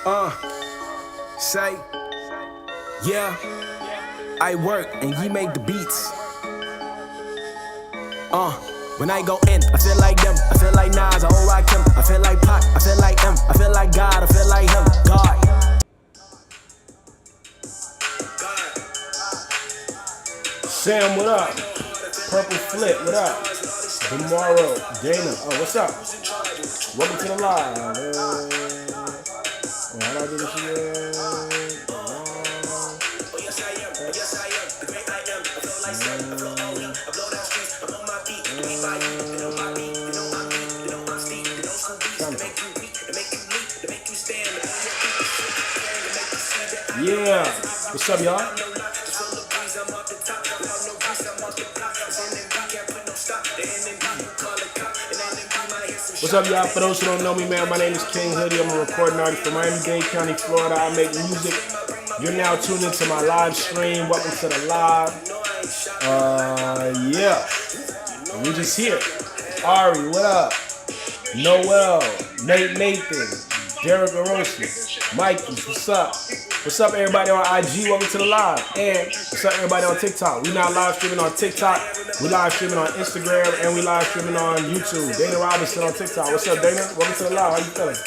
Say, yeah, I work and ye make the beats. When I go in, I feel like them. I feel like Nas, I hold rock him. I feel like Pac, I feel like M. I feel like God, I feel like him. God. Sam, what up? Purple Flip, what up? Tomorrow, Dana, oh, what's up? Welcome to the live. How do I do this again? Yeah, what's up, y'all? What's up, y'all? For those who don't know me, man, my name is King Hoodie. I'm a recording artist from Miami-Dade County, Florida. I make music. You're now tuned into my live stream. Welcome to the live. Yeah. We just here. Ari, what up? Noel, Nate Nathan, Derek Arosi, Mikey, what's up? What's up, everybody on IG? Welcome to the live. And what's up, everybody on TikTok? We now live streaming on TikTok. We live streaming on Instagram, and we live streaming on YouTube. Dana Robinson on TikTok. What's up, Dana? Welcome to the live. How you feeling?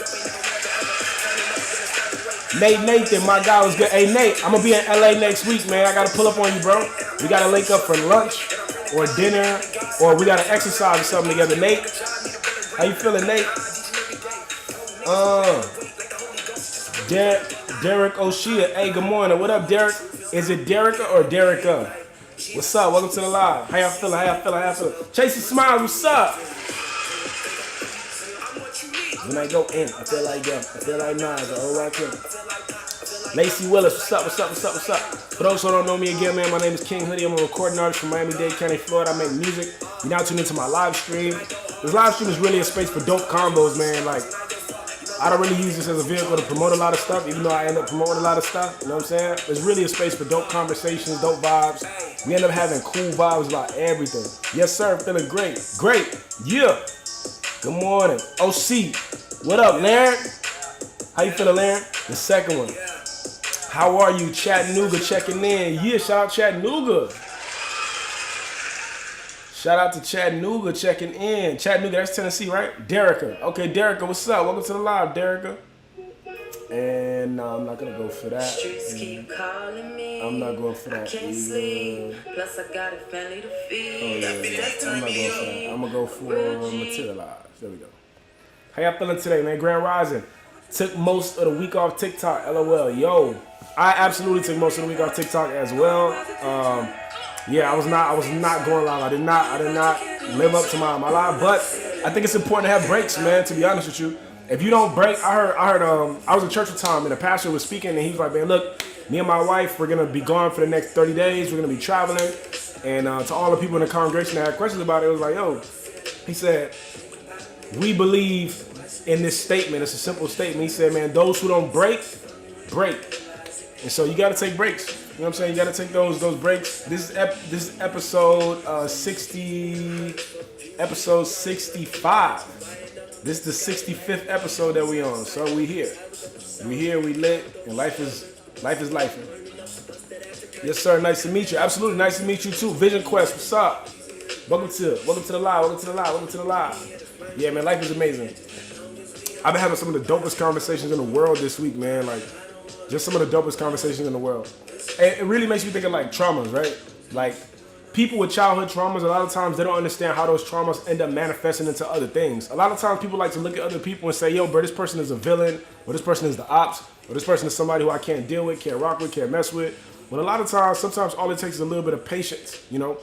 Nate Nathan, my guy was good. Hey, Nate, I'm gonna be in LA next week, man. I gotta pull up on you, bro. We gotta link up for lunch or dinner, or we gotta exercise or something together. Nate, how you feeling, Nate? Derek Oshia. Hey, good morning. What up, Derek? Is it Dereka or Dereka? What's up? Welcome to the live. How y'all feeling? How y'all feeling? How y'all feeling? Chasey Smiles, what's up? When I go in, I feel like them. I feel like Nas. I hold rock him. Lacey Willis, what's up? What's up? What's up? What's up? For those who don't know me again, man, my name is King Hoodie. I'm a recording artist from Miami-Dade County, Florida. I make music. You now tune into my live stream. This live stream is really a space for dope combos, man. Like, I don't really use this as a vehicle to promote a lot of stuff, even though I end up promoting a lot of stuff. You know what I'm saying? It's really a space for dope conversations, dope vibes. We end up having cool vibes about everything. Yes, sir. Feeling great. Great. Yeah. Good morning. OC. What up, Larry? How you feeling, Larry? The second one. How are you? Chattanooga checking in. Yeah, shout out Chattanooga. Shout out to Chattanooga checking in. Chattanooga, that's Tennessee, right? Dereka. Okay, Dereka, what's up? Welcome to the live, Dereka. And no, I'm not gonna go for that. Streets keep calling me. I'm not going for that. I can't sleep. Plus I got a family to feed. I'm not going for that. I'm gonna go for Materialize. There we go. How y'all feeling today, man? Grand Rising. Took most of the week off TikTok. LOL. Yo, I absolutely took most of the week off TikTok as well. Yeah, I was not going live. I did not live up to my live, but I think it's important to have breaks, man, to be honest with you. If you don't break, I heard I was in church one time and the pastor was speaking and he was like, man, look, me and my wife, we're gonna be gone for the next 30 days, we're gonna be traveling. And to all the people in the congregation that had questions about it, it was like, yo, he said, we believe in this statement. It's a simple statement. He said, man, those who don't break. And so you gotta take breaks. You know what I'm saying? You gotta take those breaks. This is episode 65. This is the 65th episode that we on. So we here, we lit, and life is life. Yes, sir. Nice to meet you. Absolutely, nice to meet you too. Vision Quest, what's up? Welcome to the live. Yeah, man, life is amazing. I've been having some of the dopest conversations in the world this week, man. Like, just some of the dopest conversations in the world. And it really makes me think of like traumas, right? Like, people with childhood traumas, a lot of times they don't understand how those traumas end up manifesting into other things. A lot of times people like to look at other people and say, yo, bro, this person is a villain, or this person is the ops, or this person is somebody who I can't deal with, can't rock with, can't mess with. But a lot of times, sometimes all it takes is a little bit of patience, you know?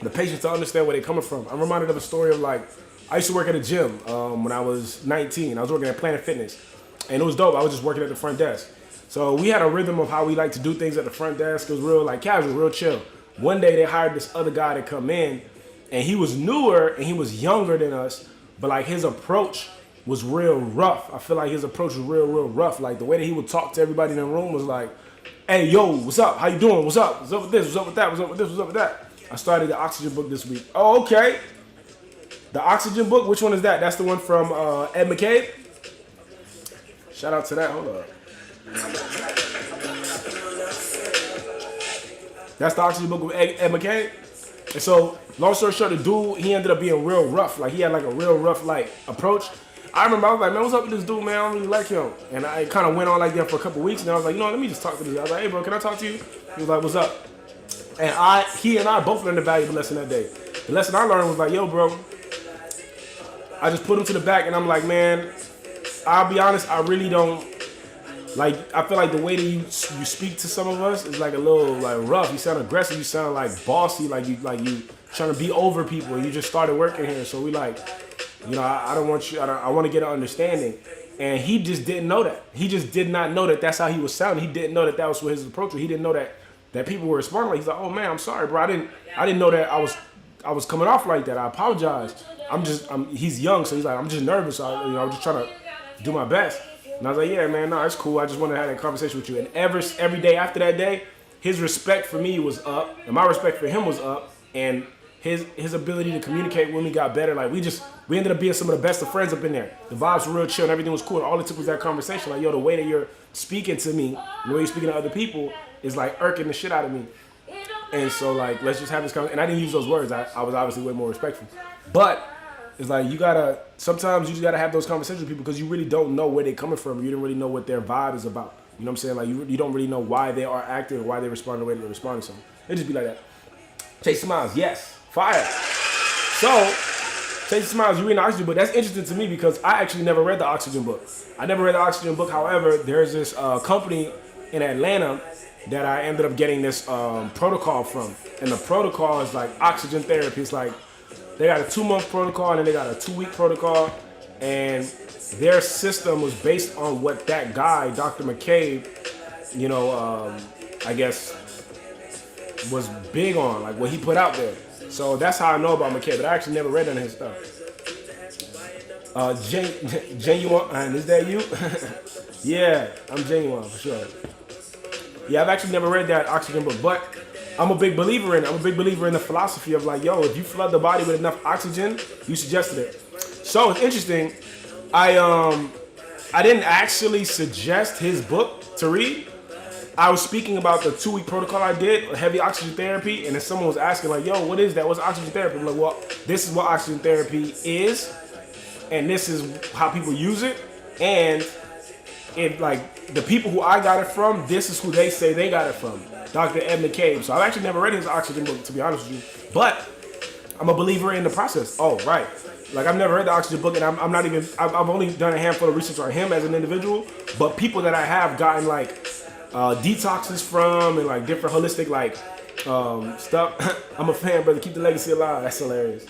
The patience to understand where they're coming from. I'm reminded of a story of like, I used to work at a gym when I was 19. I was working at Planet Fitness. And it was dope. I was just working at the front desk. So we had a rhythm of how we like to do things at the front desk. It was real like casual, real chill. One day they hired this other guy to come in, and he was newer and he was younger than us, but like his approach was real rough. I feel like his approach was real rough. Like the way that he would talk to everybody in the room was like, hey, yo, what's up? How you doing? What's up? What's up with this? What's up with that? What's up with this? What's up with that? I started the Oxygen book this week. Oh, okay. The Oxygen book, which one is that? That's the one from Ed McCabe? Shout out to that. Hold up. That's the Oxygen book with Ed McCabe. And so, long story short, the dude, he ended up being real rough. Like, he had like a real rough like approach. I remember I was like, man, what's up with this dude, man? I don't really like him. And I kind of went on like that for a couple weeks. And I was like, you know what, let me just talk to this guy. I was like, hey, bro, can I talk to you? He was like, what's up? And he and I both learned a valuable lesson that day. The lesson I learned was like, yo, bro, I just put him to the back and I'm like, man, I'll be honest, I really don't, like, I feel like the way that you speak to some of us is like a little like rough. You sound aggressive, you sound like bossy, like you trying to be over people. You just started working here. So we like, you know, I don't want you, I want to get an understanding. And he just didn't know that. He just did not know that that's how he was sounding. He didn't know that that was what his approach was. He didn't know that people were responding like, he's like, oh man, I'm sorry, bro. I didn't know that I was coming off like that. I apologize. He's young, so he's like, I'm just nervous. I'm just trying to do my best. And I was like, yeah, man, no, it's cool. I just wanted to have that conversation with you. And every day after that day, his respect for me was up, and my respect for him was up, and his ability to communicate with me got better. Like, we ended up being some of the best of friends up in there. The vibes were real chill, and everything was cool. And all it took was that conversation. Like, yo, the way that you're speaking to me, the way you're speaking to other people is like irking the shit out of me. And so, like, let's just have this conversation. And I didn't use those words. I was obviously way more respectful. But it's like, sometimes you just gotta have those conversations with people because you really don't know where they're coming from. You don't really know what their vibe is about. You know what I'm saying? Like, you don't really know why they are acting or why they respond the way they respond to something. It just be like that. Chase Smiles, yes. Fire. So, Chase Smiles, you read the Oxygen book. That's interesting to me because I actually never read the Oxygen book. I never read the Oxygen book. However, there's this company in Atlanta that I ended up getting this protocol from. And the protocol is like oxygen therapy. It's like, they got a 2-month protocol and then they got a 2-week protocol. And their system was based on what that guy, Dr. McCabe, you know, I guess, was big on, like what he put out there. So that's how I know about McCabe, but I actually never read any of his stuff. Genuine, is that you? Yeah, I'm genuine for sure. Yeah, I've actually never read that Oxygen book, but I'm a big believer in it. I'm a big believer in the philosophy of like, yo, if you flood the body with enough oxygen, you suggested it. So it's interesting. I didn't actually suggest his book to read. I was speaking about the 2-week protocol I did, heavy oxygen therapy, and then someone was asking like, yo, what is that? What's oxygen therapy? I'm like, well, this is what oxygen therapy is, and this is how people use it, and if like the people who I got it from, this is who they say they got it from, Dr. Ed McCabe. So I've actually never read his Oxygen book, to be honest with you, but I'm a believer in the process. Oh, right. Like, I've never read the Oxygen book, and I've only done a handful of research on him as an individual, but people that I have gotten like detoxes from and like different holistic like stuff. I'm a fan, brother. Keep the legacy alive. That's hilarious.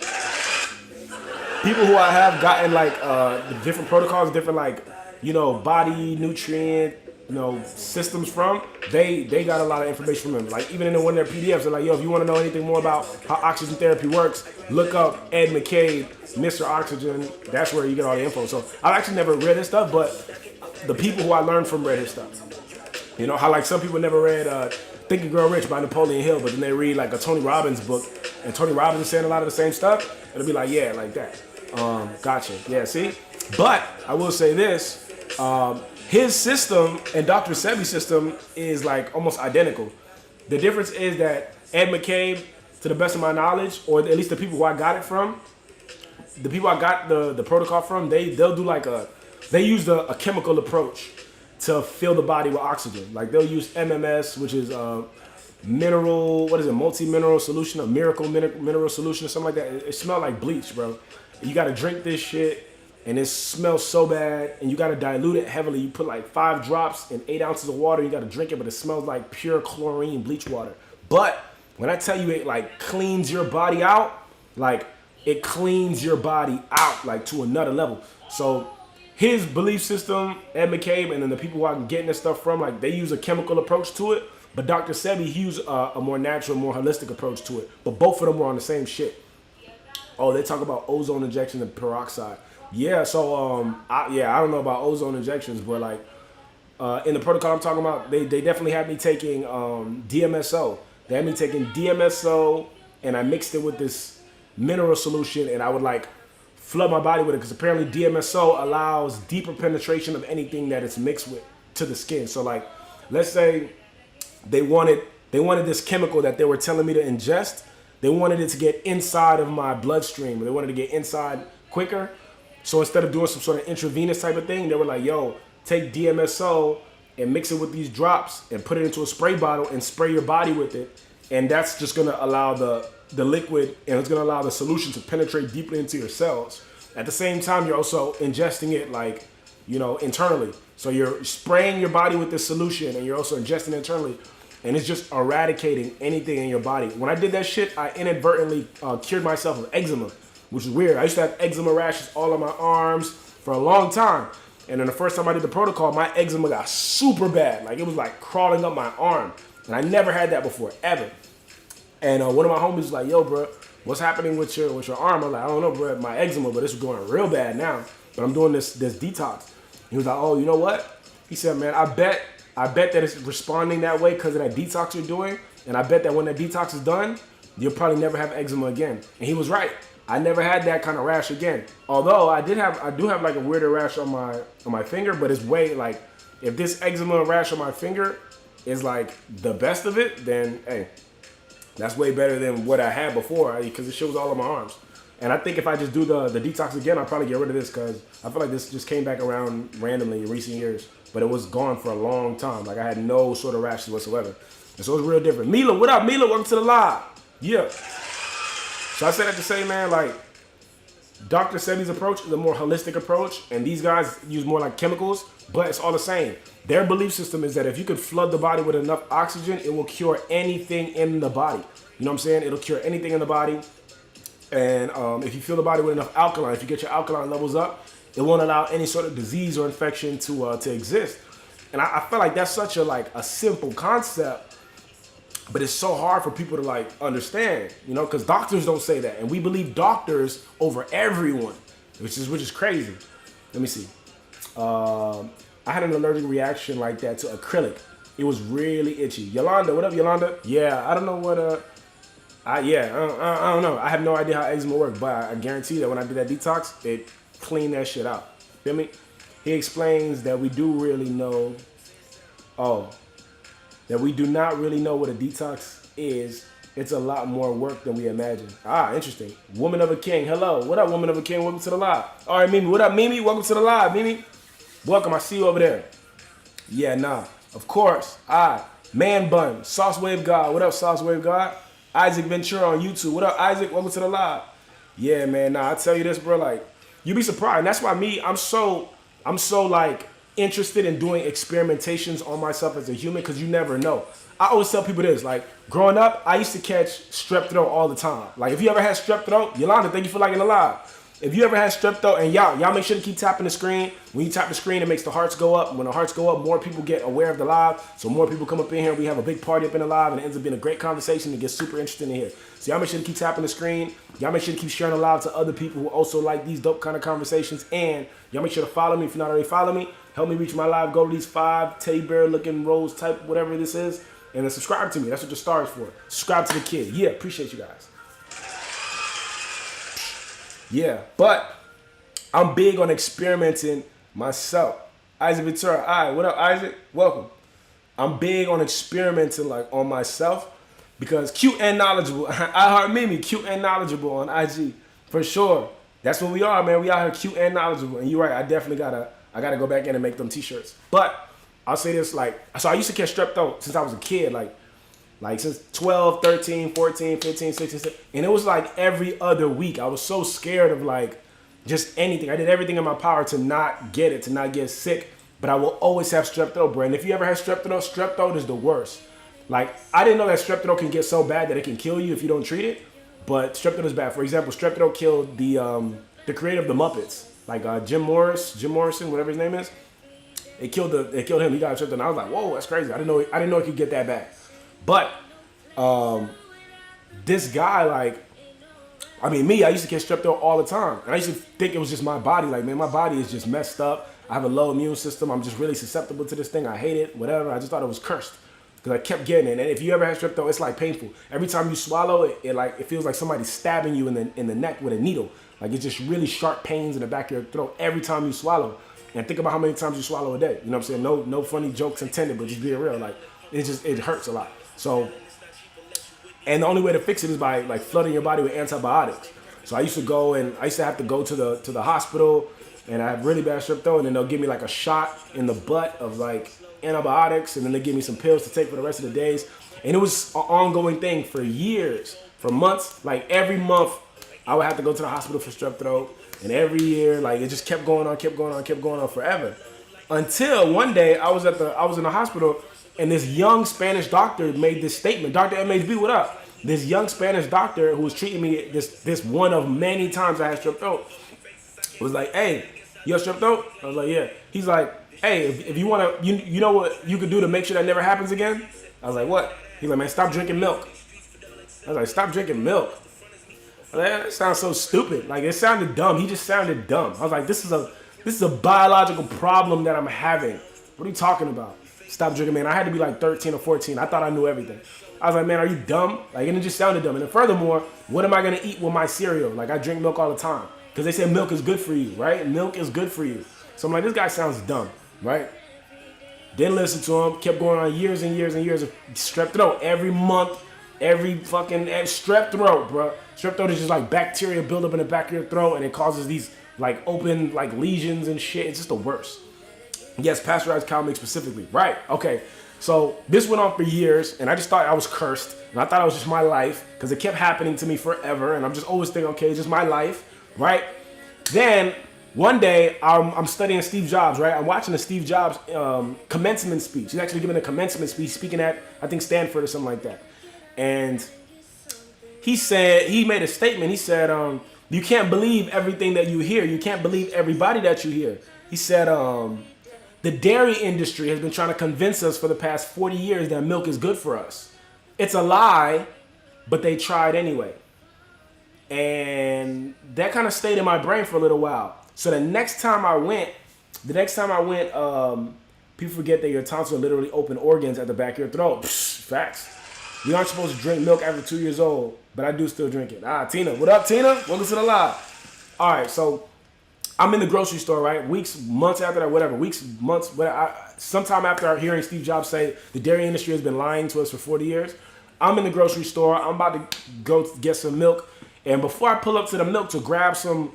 People who I have gotten like different protocols, different like, you know, body nutrient, you know, systems from, they got a lot of information from him. Like, even in one of their PDFs, they're like, yo, if you want to know anything more about how oxygen therapy works, look up Ed McCabe, Mr. Oxygen. That's where you get all the info. So I've actually never read his stuff, but the people who I learned from read his stuff. You know, how like some people never read Think and Grow Rich by Napoleon Hill, but then they read like a Tony Robbins book, and Tony Robbins is saying a lot of the same stuff. It'll be like, yeah, like that. Gotcha. Yeah, see? But I will say this. His system and Dr. Sebi's system is like almost identical. The difference is that Ed McCabe, to the best of my knowledge, or at least the people who I got it from, the people I got the protocol from, they'll do like they use a chemical approach to fill the body with oxygen. Like, they'll use MMS, which is multi-mineral solution, a miracle mineral solution or something like that. It smells like bleach, bro. You gotta drink this shit, and it smells so bad, and you gotta dilute it heavily. You put like 5 drops in 8 ounces of water, you gotta drink it, but it smells like pure chlorine bleach water. But when I tell you it like cleans your body out, like it cleans your body out like to another level. So his belief system, Ed McCabe, and then the people who I'm getting this stuff from, like, they use a chemical approach to it, but Dr. Sebi, he used a more natural, more holistic approach to it. But both of them were on the same shit. Oh, they talk about ozone injection and peroxide. Yeah, so I don't know about ozone injections, but like in the protocol I'm talking about, they definitely had me taking DMSO. They had me taking DMSO, and I mixed it with this mineral solution, and I would like flood my body with it, because apparently DMSO allows deeper penetration of anything that it's mixed with to the skin. So like, let's say they wanted this chemical that they were telling me to ingest. They wanted it to get inside of my bloodstream. They wanted to get inside quicker. So instead of doing some sort of intravenous type of thing, they were like, yo, take DMSO and mix it with these drops and put it into a spray bottle and spray your body with it. And that's just gonna allow the liquid, and it's gonna allow the solution to penetrate deeply into your cells. At the same time, you're also ingesting it like, you know, internally. So you're spraying your body with this solution and you're also ingesting it internally. And it's just eradicating anything in your body. When I did that shit, I inadvertently cured myself of eczema, which is weird. I used to have eczema rashes all on my arms for a long time. And then the first time I did the protocol, my eczema got super bad. Like, it was like crawling up my arm. And I never had that before, ever. And one of my homies was like, yo, bro, what's happening with your arm? I'm like, I don't know, bro, my eczema, but it's going real bad now. But I'm doing this detox. He was like, oh, you know what? He said, man, I bet that it's responding that way because of that detox you're doing. And I bet that when that detox is done, you'll probably never have eczema again. And he was right. I never had that kind of rash again. Although I do have like a weirder rash on my finger, but it's way like, if this eczema rash on my finger is like the best of it, then hey, that's way better than what I had before, because it shows all on my arms. And I think if I just do the detox again, I'll probably get rid of this, because I feel like this just came back around randomly in recent years. But it was gone for a long time. Like, I had no sort of rashes whatsoever. And so it's real different. Mila, what up, Mila? Welcome to the live. Yeah. So I say that to say, man, like, Dr. Sebi's approach is a more holistic approach, and these guys use more like chemicals, but it's all the same. Their belief system is that if you could flood the body with enough oxygen, it will cure anything in the body. You know what I'm saying? It'll cure anything in the body. And if you fill the body with enough alkaline, if you get your alkaline levels up, it won't allow any sort of disease or infection to exist. And I feel like that's such a simple concept, but it's so hard for people to like understand, you know, because doctors don't say that, and we believe doctors over everyone, which is crazy. Let me see. I had an allergic reaction like that to acrylic. It was really itchy. Yolanda, what up, Yolanda? Yeah, I don't know what I don't know. I have no idea how eczema works, but I guarantee that when I did that detox, it cleaned that shit out. Feel me? He explains that we do really know, that we do not really know what a detox is. It's a lot more work than we imagine. Ah, interesting. Woman of a King, hello. What up, Woman of a King? Welcome to the live. All right, Mimi. What up, Mimi? Welcome to the live, Mimi. Welcome. I see you over there. Yeah, nah. Of course. Man Bun, Sauce Wave God. What up, Sauce Wave God? Isaac Ventura on YouTube. What up, Isaac? Welcome to the live. Yeah, man. Nah, I tell you this, bro. Like, you be surprised. And that's why I'm so like interested in doing experimentations on myself as a human, because you never know. I always tell people this, like, growing up, I used to catch strep throat all the time. Like, if you ever had strep throat, Yolanda, thank you for liking the live. If you ever had strep throat, and y'all make sure to keep tapping the screen. When you tap the screen, it makes the hearts go up. When the hearts go up, more people get aware of the live. So more people come up in here. We have a big party up in the live, and it ends up being a great conversation. It gets super interesting in here. So y'all make sure to keep tapping the screen. Y'all make sure to keep sharing the live to other people who also like these dope kind of conversations. And y'all make sure to follow me if you're not already following me. Help me reach my live. Go to these 5 teddy bear looking rolls type, whatever this is. And then subscribe to me. That's what the star is for. Subscribe to the kid. Yeah, appreciate you guys. Yeah, but I'm big on experimenting myself. Isaac Ventura. All right, what up, Isaac? Welcome. I'm big on experimenting like on myself, because cute and knowledgeable. I heart Mimi, cute and knowledgeable on IG. For sure. That's what we are, man. We out here cute and knowledgeable. And you're right, I definitely gotta go back in and make them t-shirts. But I'll say this, like, so I used to catch strep throat since I was a kid, like since 12, 13, 14, 15, 16, 17. And it was like every other week. I was so scared of like just anything. I did everything in my power to not get it, to not get sick. But I will always have strep throat, bro. And if you ever had strep throat is the worst. Like, I didn't know that strep throat can get so bad that it can kill you if you don't treat it. But strep throat is bad. For example, strep throat killed the creator of the Muppets, like Jim Morrison, whatever his name is. It killed him. He got strep throat. And I was like, whoa, that's crazy. I didn't know it could get that bad. But this guy, like, I used to get strep throat all the time. And I used to think it was just my body. Like, man, my body is just messed up. I have a low immune system. I'm just really susceptible to this thing. I hate it, whatever. I just thought it was cursed. because I kept getting it. And if you ever had strep throat, it's like painful. Every time you swallow it, it feels like somebody's stabbing you in the neck with a needle. Like it's just really sharp pains in the back of your throat every time you swallow. And think about how many times you swallow a day. You know what I'm saying? No funny jokes intended, but just being real. Like it hurts a lot. So, and the only way to fix it is by like flooding your body with antibiotics. So I used to have to go to the hospital, and I have really bad strep throat, and then they'll give me like a shot in the butt of like antibiotics, and then they give me some pills to take for the rest of the days. And it was an ongoing thing for years, for months. Like every month, I would have to go to the hospital for strep throat, and every year, like it just kept going on forever. Until one day, I was in the hospital, and this young Spanish doctor made this statement. Dr. MHB, what up? This young Spanish doctor who was treating me this one of many times I had strep throat was like, hey, you have strep throat? I was like, yeah. He's like, hey, if you want to, you know what you could do to make sure that never happens again? I was like, what? He's like, man, stop drinking milk. I was like, stop drinking milk. I was like, that sounds so stupid. Like, it sounded dumb. He just sounded dumb. I was like, this is a biological problem that I'm having. What are you talking about? Stop drinking, man. I had to be like 13 or 14. I thought I knew everything. I was like, man, are you dumb? Like, and it just sounded dumb. And then furthermore, what am I going to eat with my cereal? Like, I drink milk all the time. Because they say milk is good for you, right? Milk is good for you. So I'm like, this guy sounds dumb, right? Didn't listen to him. Kept going on years and years and years of strep throat. Every month, strep throat, bro. Strep throat is just like bacteria build up in the back of your throat, and it causes these like open like lesions and shit. It's just the worst. Yes, pasteurized cow milk specifically. Right, okay. So this went on for years, and I just thought I was cursed. And I thought it was just my life, because it kept happening to me forever. And I'm just always thinking, okay, it's just my life, right? Then one day, I'm studying Steve Jobs, right? I'm watching the Steve Jobs commencement speech. He's actually giving a commencement speech, speaking at, I think, Stanford or something like that. And he made a statement. He said, you can't believe everything that you hear. You can't believe everybody that you hear. He said, the dairy industry has been trying to convince us for the past 40 years that milk is good for us. It's a lie, but they tried anyway. And that kind of stayed in my brain for a little while. So the next time I went, people forget that your tonsils are literally open organs at the back of your throat. Facts. You aren't supposed to drink milk after 2 years old, but I do still drink it. Tina. What up, Tina? Welcome to the live. All right, so I'm in the grocery store, right? Months after that, whatever. Sometime after hearing Steve Jobs say the dairy industry has been lying to us for 40 years, I'm in the grocery store. I'm about to go get some milk. And before I pull up to the milk to grab some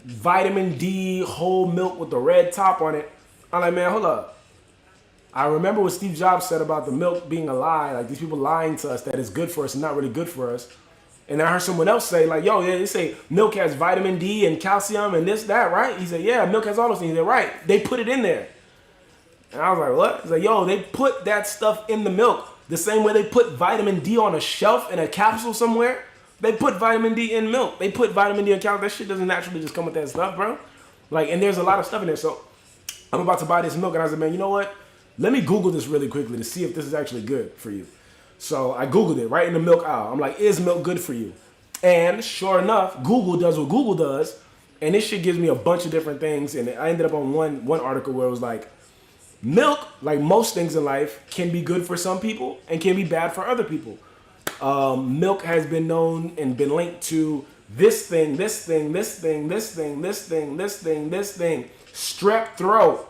vitamin D whole milk with the red top on it, I'm like, man, hold up. I remember what Steve Jobs said about the milk being a lie, like these people lying to us that it's good for us and not really good for us. And then I heard someone else say, like, yo, they say milk has vitamin D and calcium and this, that, right? He said, yeah, milk has all those things. They're right. They put it in there. And I was like, what? He's like, yo, they put that stuff in the milk the same way they put vitamin D on a shelf in a capsule somewhere. They put vitamin D in milk. They put vitamin D in calcium. That shit doesn't naturally just come with that stuff, bro. Like, and there's a lot of stuff in there. So I'm about to buy this milk, and I said, man, you know what? Let me Google this really quickly to see if this is actually good for you. So I Googled it right in the milk aisle. I'm like, is milk good for you? And sure enough, Google does what Google does, and this shit gives me a bunch of different things. And I ended up on one article where it was like, milk, like most things in life, can be good for some people and can be bad for other people. Milk has been known and been linked to this thing, strep throat,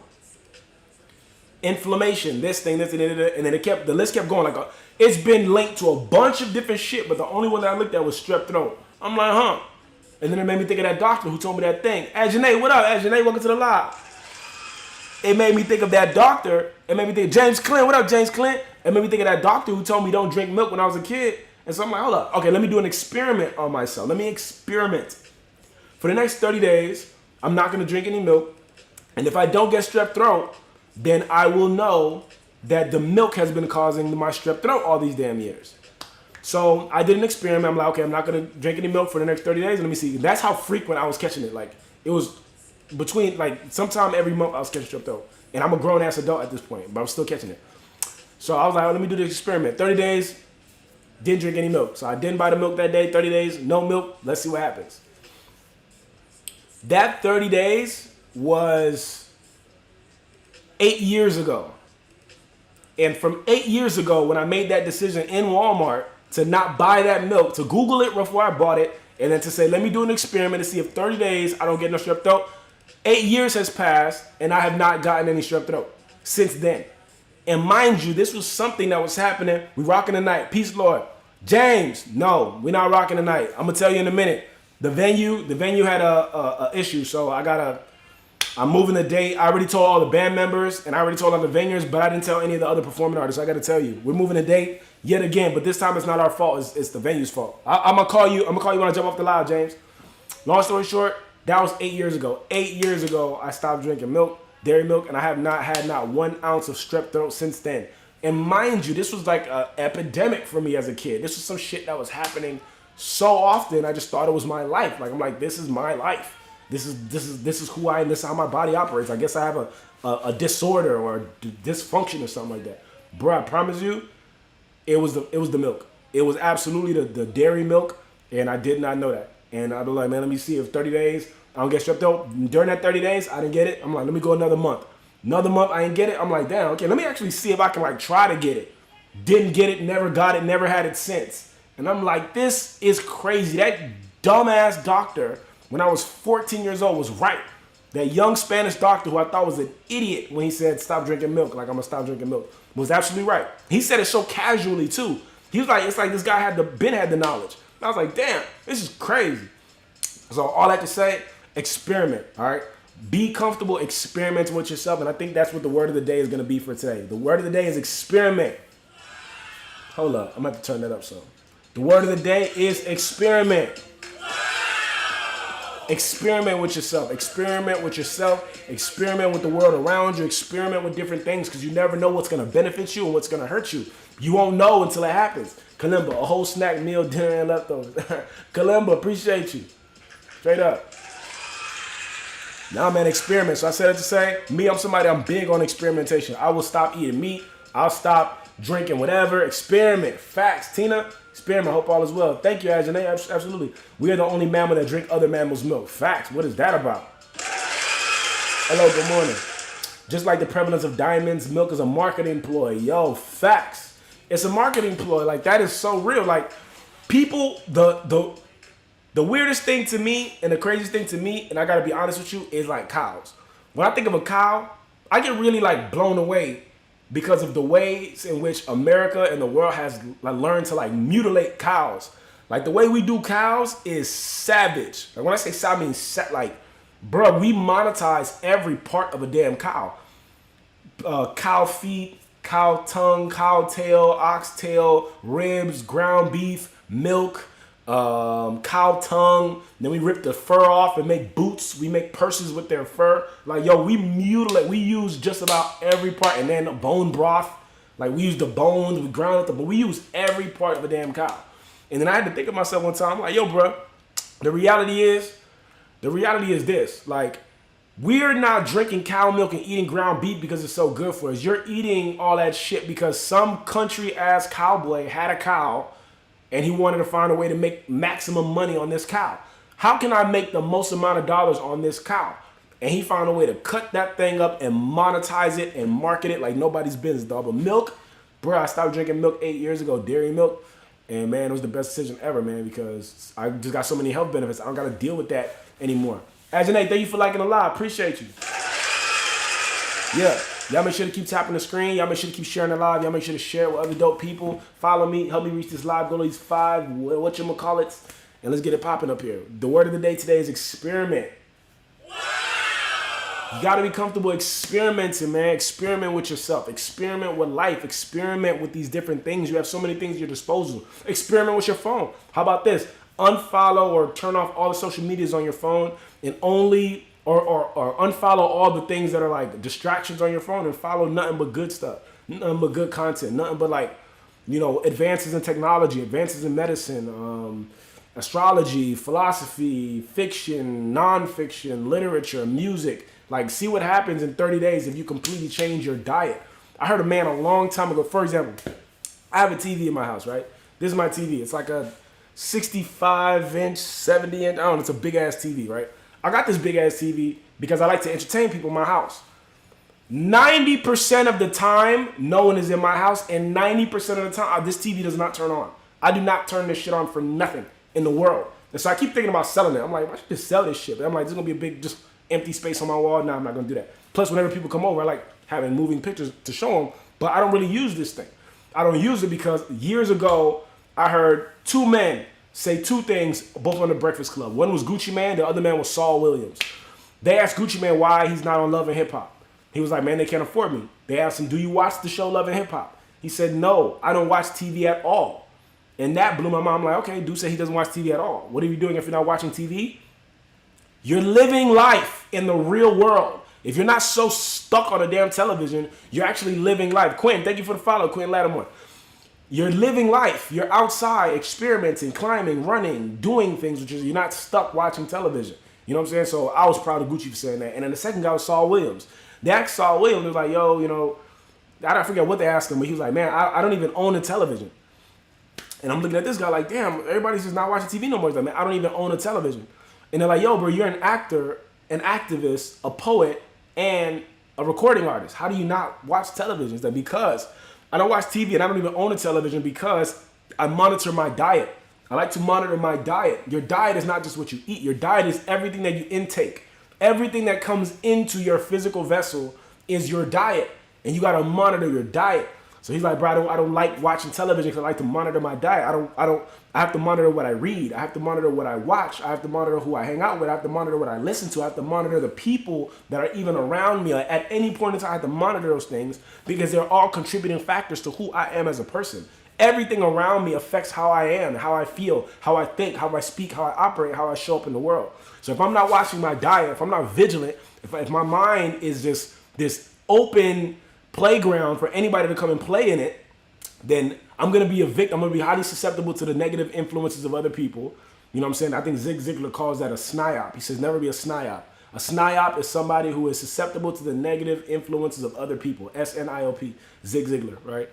inflammation, this thing, and then the list kept going. Like it's been linked to a bunch of different shit, but the only one that I looked at was strep throat. I'm like, huh? And then it made me think of that doctor who told me that thing. Ajane, what up, Ajane? Welcome to the live. It made me think of that doctor. It made me think, James Clint, what up, James Clint? It made me think of that doctor who told me don't drink milk when I was a kid. And so I'm like, hold up. Okay, let me do an experiment on myself. Let me experiment. For the next 30 days, I'm not going to drink any milk. And if I don't get strep throat, then I will know that the milk has been causing my strep throat all these damn years. So I did an experiment. I'm like, okay, I'm not going to drink any milk for the next 30 days. Let me see. That's how frequent I was catching it. Like, it was between, like, sometime every month I was catching strep throat. And I'm a grown-ass adult at this point, but I'm still catching it. So I was like, let me do this experiment. 30 days, didn't drink any milk. So I didn't buy the milk that day. 30 days, no milk. Let's see what happens. That 30 days was 8 years ago. And from 8 years ago, when I made that decision in Walmart to not buy that milk, to Google it before I bought it, and then to say, let me do an experiment to see if 30 days I don't get no strep throat. 8 years has passed, and I have not gotten any strep throat since then. And mind you, this was something that was happening. We rocking the night. Peace, Lord. James, no, we're not rocking the night. I'm gonna tell you in a minute. The venue had a issue, so I'm moving the date. I already told all the band members, and I already told all the venues, but I didn't tell any of the other performing artists. I got to tell you, we're moving the date yet again, but this time it's not our fault. It's the venue's fault. I'm gonna call you. I'm gonna call you when I jump off the live, James. Long story short, that was 8 years ago. 8 years ago, I stopped drinking milk, dairy milk, and I have not had not 1 ounce of strep throat since then. And mind you, this was like an epidemic for me as a kid. This was some shit that was happening so often. I just thought it was my life. Like I'm like, this is my life. This is who I am. This is how my body operates. I guess I have a disorder or a dysfunction or something like that. Bro, I promise you, it was the milk. It was absolutely the dairy milk, and I did not know that. And I'd be like, man, let me see if 30 days I don't get strep throat. During that 30 days, I didn't get it. I'm like, let me go another month. Another month, I didn't get it. I'm like, damn, okay, let me actually see if I can like try to get it. Didn't get it, never got it, never had it since. And I'm like, this is crazy. That dumbass doctor, when I was 14 years old, was right. That young Spanish doctor who I thought was an idiot when he said stop drinking milk, like I'm gonna stop drinking milk, was absolutely right. He said it so casually too. He was like, it's like this guy had the knowledge. And I was like, damn, this is crazy. So all that to say, experiment, all right? Be comfortable experimenting with yourself, and I think that's what the word of the day is gonna be for today. The word of the day is experiment. Hold up, I'm gonna have to turn that up some. The word of the day is experiment. Experiment with yourself. Experiment with yourself. Experiment with the world around you. Experiment with different things because you never know what's going to benefit you and what's going to hurt you. You won't know until it happens. Kalimba, a whole snack meal, dinner, and leftovers. Kalimba, appreciate you. Straight up. Nah, man, experiment. So I said it to say, me, I'm big on experimentation. I will stop eating meat. I'll stop drinking whatever. Experiment. Facts. Tina, experiment. Hope all is well. Thank you, Ajane. Absolutely. We are the only mammal that drink other mammals' milk. Facts. What is that about? Hello, good morning. Just like the prevalence of diamonds, milk is a marketing ploy. Yo, facts. It's a marketing ploy. Like, that is so real. Like, people, the weirdest thing to me and the craziest thing to me, and I gotta be honest with you, is like cows. When I think of a cow, I get really like blown away because of the ways in which America and the world has like learned to like mutilate cows. Like the way we do cows is savage. Like when I say savage, I mean like, bro, we monetize every part of a damn cow. Cow feet, cow tongue, cow tail, oxtail, ribs, ground beef, milk, cow tongue. Then we rip the fur off and make boots. We make purses with their fur. Like, yo, we mutilate. We use just about every part. And then the bone broth. Like, we use the bones. We ground it. But we use every part of a damn cow. And then I had to think of myself one time. I'm like, yo, bro, the reality is this. Like, we're not drinking cow milk and eating ground beef because it's so good for us. You're eating all that shit because some country-ass cowboy had a cow and he wanted to find a way to make maximum money on this cow. How can I make the most amount of dollars on this cow? And he found a way to cut that thing up and monetize it and market it like nobody's business, dog. But milk, bro, I stopped drinking milk 8 years ago, dairy milk. And man, it was the best decision ever, man, because I just got so many health benefits. I don't got to deal with that anymore. Ajane, thank you for liking the live. Appreciate you. Yeah. Y'all make sure to keep tapping the screen. Y'all make sure to keep sharing the live. Y'all make sure to share it with other dope people. Follow me. Help me reach this live. Go to these 5, whatchamacallits, and let's get it popping up here. The word of the day today is experiment. You got to be comfortable experimenting, man. Experiment with yourself. Experiment with life. Experiment with these different things. You have so many things at your disposal. Experiment with your phone. How about this? Unfollow or turn off all the social medias on your phone and only or unfollow all the things that are like distractions on your phone and follow nothing but good stuff, nothing but good content, nothing but like, you know, advances in technology, advances in medicine, astrology, philosophy, fiction, nonfiction, literature, music. Like, see what happens in 30 days if you completely change your diet. I heard a man a long time ago, for example, I have a TV in my house, right? This is my TV. It's like a 65-inch, 70-inch, I don't know, it's a big-ass TV, right? I got this big-ass TV because I like to entertain people in my house. 90% of the time, no one is in my house, and 90% of the time, this TV does not turn on. I do not turn this shit on for nothing in the world. And so I keep thinking about selling it. I'm like, I should just sell this shit. But I'm like, there's gonna be a big, just empty space on my wall. No, I'm not gonna do that. Plus, whenever people come over, I like having moving pictures to show them, but I don't really use this thing. I don't use it because years ago, I heard two men say two things, both on the Breakfast Club. One was Gucci Mane, the other man was Saul Williams. They asked Gucci Mane why he's not on Love and Hip Hop. He was like, man, they can't afford me. They asked him, do you watch the show Love and Hip Hop? He said, no, I don't watch TV at all. And that blew my mind. I'm like, okay, dude said he doesn't watch TV at all. What are you doing if you're not watching TV? You're living life in the real world. If you're not so stuck on a damn television, you're actually living life. Quinn, thank you for the follow, Quinn Lattimore. You're living life. You're outside, experimenting, climbing, running, doing things, which is you're not stuck watching television. You know what I'm saying? So I was proud of Gucci for saying that. And then the second guy was Saul Williams. They asked Saul Williams, they was like, yo, you know, I don't forget what they asked him, but he was like, man, I don't even own a television. And I'm looking at this guy like, damn, everybody's just not watching TV no more. He's like, man, I don't even own a television. And they're like, yo, bro, you're an actor, an activist, a poet, and a recording artist. How do you not watch television? It's like, because I don't watch TV and I don't even own a television because I monitor my diet. I like to monitor my diet. Your diet is not just what you eat. Your diet is everything that you intake. Everything that comes into your physical vessel is your diet. And you got to monitor your diet. So he's like, bro, I don't like watching television because I like to monitor my diet. I have to monitor what I read. I have to monitor what I watch. I have to monitor who I hang out with. I have to monitor what I listen to. I have to monitor the people that are even around me. Like, at any point in time, I have to monitor those things because they're all contributing factors to who I am as a person. Everything around me affects how I am, how I feel, how I think, how I speak, how I operate, how I show up in the world. So if I'm not watching my diet, if I'm not vigilant, if my mind is just this open playground for anybody to come and play in it, then I'm going to be a victim. I'm going to be highly susceptible to the negative influences of other people. You know what I'm saying? I think Zig Ziglar calls that a sniop. He says never be a sniop. A sniop is somebody who is susceptible to the negative influences of other people. S-N-I-O-P. Zig Ziglar, right?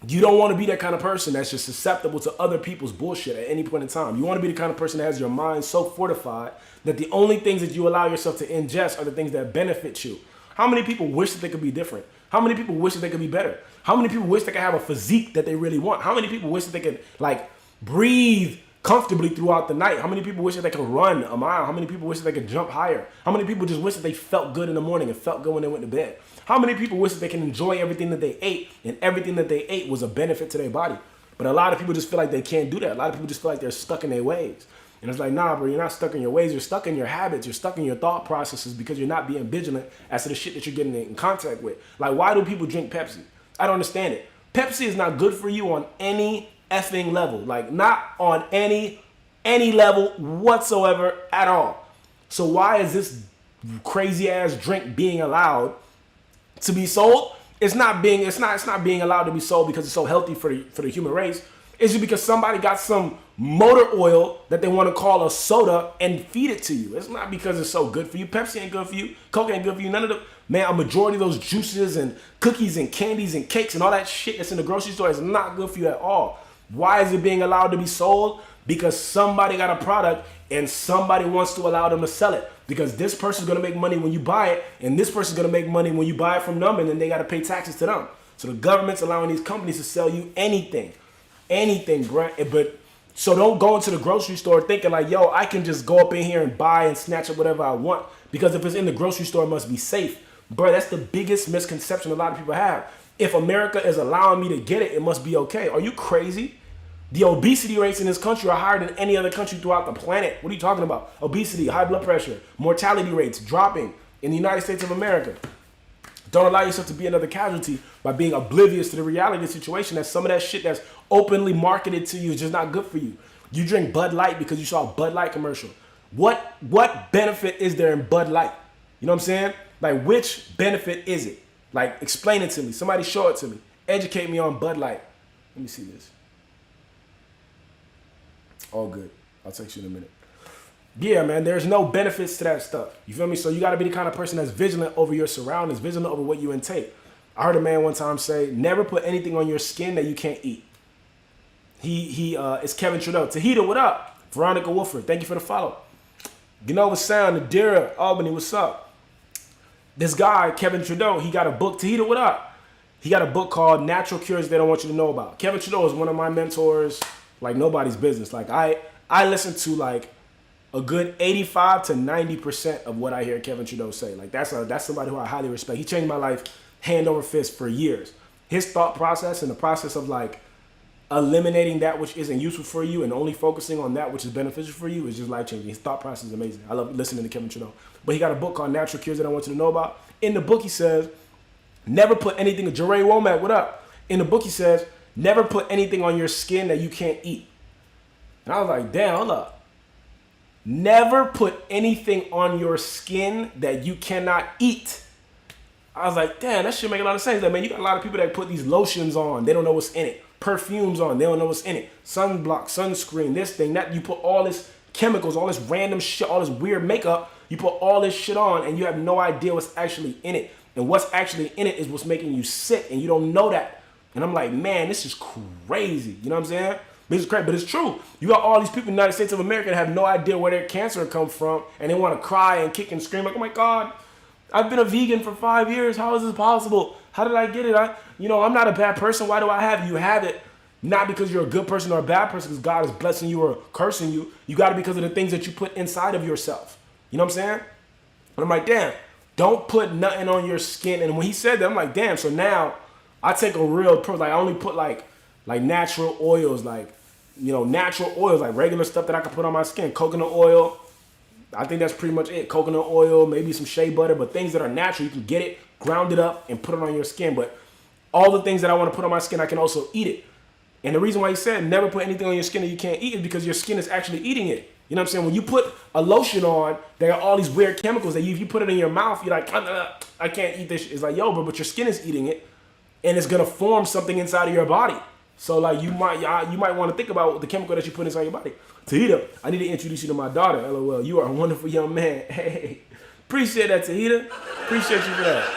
You don't want to be that kind of person that's just susceptible to other people's bullshit at any point in time. You want to be the kind of person that has your mind so fortified that the only things that you allow yourself to ingest are the things that benefit you. How many people wish that they could be different? How many people wish that they could be better? How many people wish they could have a physique that they really want? How many people wish that they could, like, breathe comfortably throughout the night? How many people wish that they could run a mile? How many people wish that they could jump higher? How many people just wish that they felt good in the morning and felt good when they went to bed? How many people wish that they can enjoy everything that they ate and everything that they ate was a benefit to their body? But a lot of people just feel like they can't do that. A lot of people just feel like they're stuck in their ways. And it's like, nah, bro, you're not stuck in your ways. You're stuck in your habits. You're stuck in your thought processes because you're not being vigilant as to the shit that you're getting in contact with. Like, why do people drink Pepsi? I don't understand it. Pepsi is not good for you on any effing level. Like, not on any level whatsoever at all. So why is this crazy ass drink being allowed to be sold? It's not being allowed to be sold because it's so healthy for the human race. It's just because somebody got some motor oil that they want to call a soda and feed it to you. It's not because it's so good for you. Pepsi ain't good for you. Coke ain't good for you. None of the, man, a majority of those juices and cookies and candies and cakes and all that shit that's in the grocery store is not good for you at all. Why is it being allowed to be sold? Because somebody got a product and somebody wants to allow them to sell it. Because this person's going to make money when you buy it, and this person's going to make money when you buy it from them, and then they got to pay taxes to them. So the government's allowing these companies to sell you anything. Anything, bro. But so don't go into the grocery store thinking like, yo, I can just go up in here and buy and snatch up whatever I want. Because if it's in the grocery store, it must be safe. Bro, that's the biggest misconception a lot of people have. If America is allowing me to get it, it must be okay. Are you crazy? The obesity rates in this country are higher than any other country throughout the planet. What are you talking about? Obesity, high blood pressure, mortality rates dropping in the United States of America. Don't allow yourself to be another casualty by being oblivious to the reality of the situation that some of that shit that's openly marketed to you is just not good for you. You drink Bud Light because you saw a Bud Light commercial. What benefit is there in Bud Light? You know what I'm saying? Like, which benefit is it? Like, explain it to me. Somebody show it to me. Educate me on Bud Light. Let me see this. All good. I'll text you in a minute. Yeah, man, there's no benefits to that stuff. You feel me? So you got to be the kind of person that's vigilant over your surroundings, vigilant over what you intake. I heard a man one time say, never put anything on your skin that you can't eat. It's Kevin Trudeau. Tahita, what up? Veronica Wolford, thank you for the follow. You know what's sound? Nadira, Albany, what's up? This guy, Kevin Trudeau, he got a book. Tahita, what up? He got a book called Natural Cures They Don't Want You to Know About. Kevin Trudeau is one of my mentors, like nobody's business. Like I listen to like a good 85 to 90% of what I hear Kevin Trudeau say. Like that's somebody who I highly respect. He changed my life hand over fist for years. His thought process and the process of like eliminating that which isn't useful for you and only focusing on that which is beneficial for you is just life changing. His thought process is amazing. I love listening to Kevin Trudeau. But he got a book called Natural Cures That I Want You to Know About. In the book he says, never put anything, Jeray Womack, what up? In the book he says, never put anything on your skin that you can't eat. And I was like, damn, hold up. Never put anything on your skin that you cannot eat. I was like, damn, that should make a lot of sense. Like, man, you got a lot of people that put these lotions on. They don't know what's in it. Perfumes on. They don't know what's in it. Sunblock, sunscreen, this thing, that. You put all this chemicals, all this random shit, all this weird makeup. You put all this shit on and you have no idea what's actually in it. And what's actually in it is what's making you sick and you don't know that. And I'm like, man, this is crazy. You know what I'm saying? This is crazy, but it's true. You got all these people in the United States of America that have no idea where their cancer comes from and they want to cry and kick and scream like, oh my God, I've been a vegan for 5 years. How is this possible? How did I get it? I'm not a bad person. Why do I have it? You have it not because you're a good person or a bad person because God is blessing you or cursing you. You got it because of the things that you put inside of yourself. You know what I'm saying? And I'm like, damn, don't put nothing on your skin. And when he said that, I'm like, damn. So now I take a real approach. Like I only put like natural oils, like, natural oils, like regular stuff that I can put on my skin. Coconut oil. I think that's pretty much it. Coconut oil, maybe some shea butter, but things that are natural. You can get it, ground it up, and put it on your skin. But all the things that I want to put on my skin, I can also eat it. And the reason why he said never put anything on your skin that you can't eat is because your skin is actually eating it. You know what I'm saying? When you put a lotion on, there are all these weird chemicals that if you put it in your mouth, you're like, I can't eat this. It's like, yo, but your skin is eating it, and it's gonna form something inside of your body. So like you might want to think about the chemical that you put inside your body. Tahita, I need to introduce you to my daughter. LOL, you are a wonderful young man. Hey, appreciate that, Tahita. Appreciate you for that.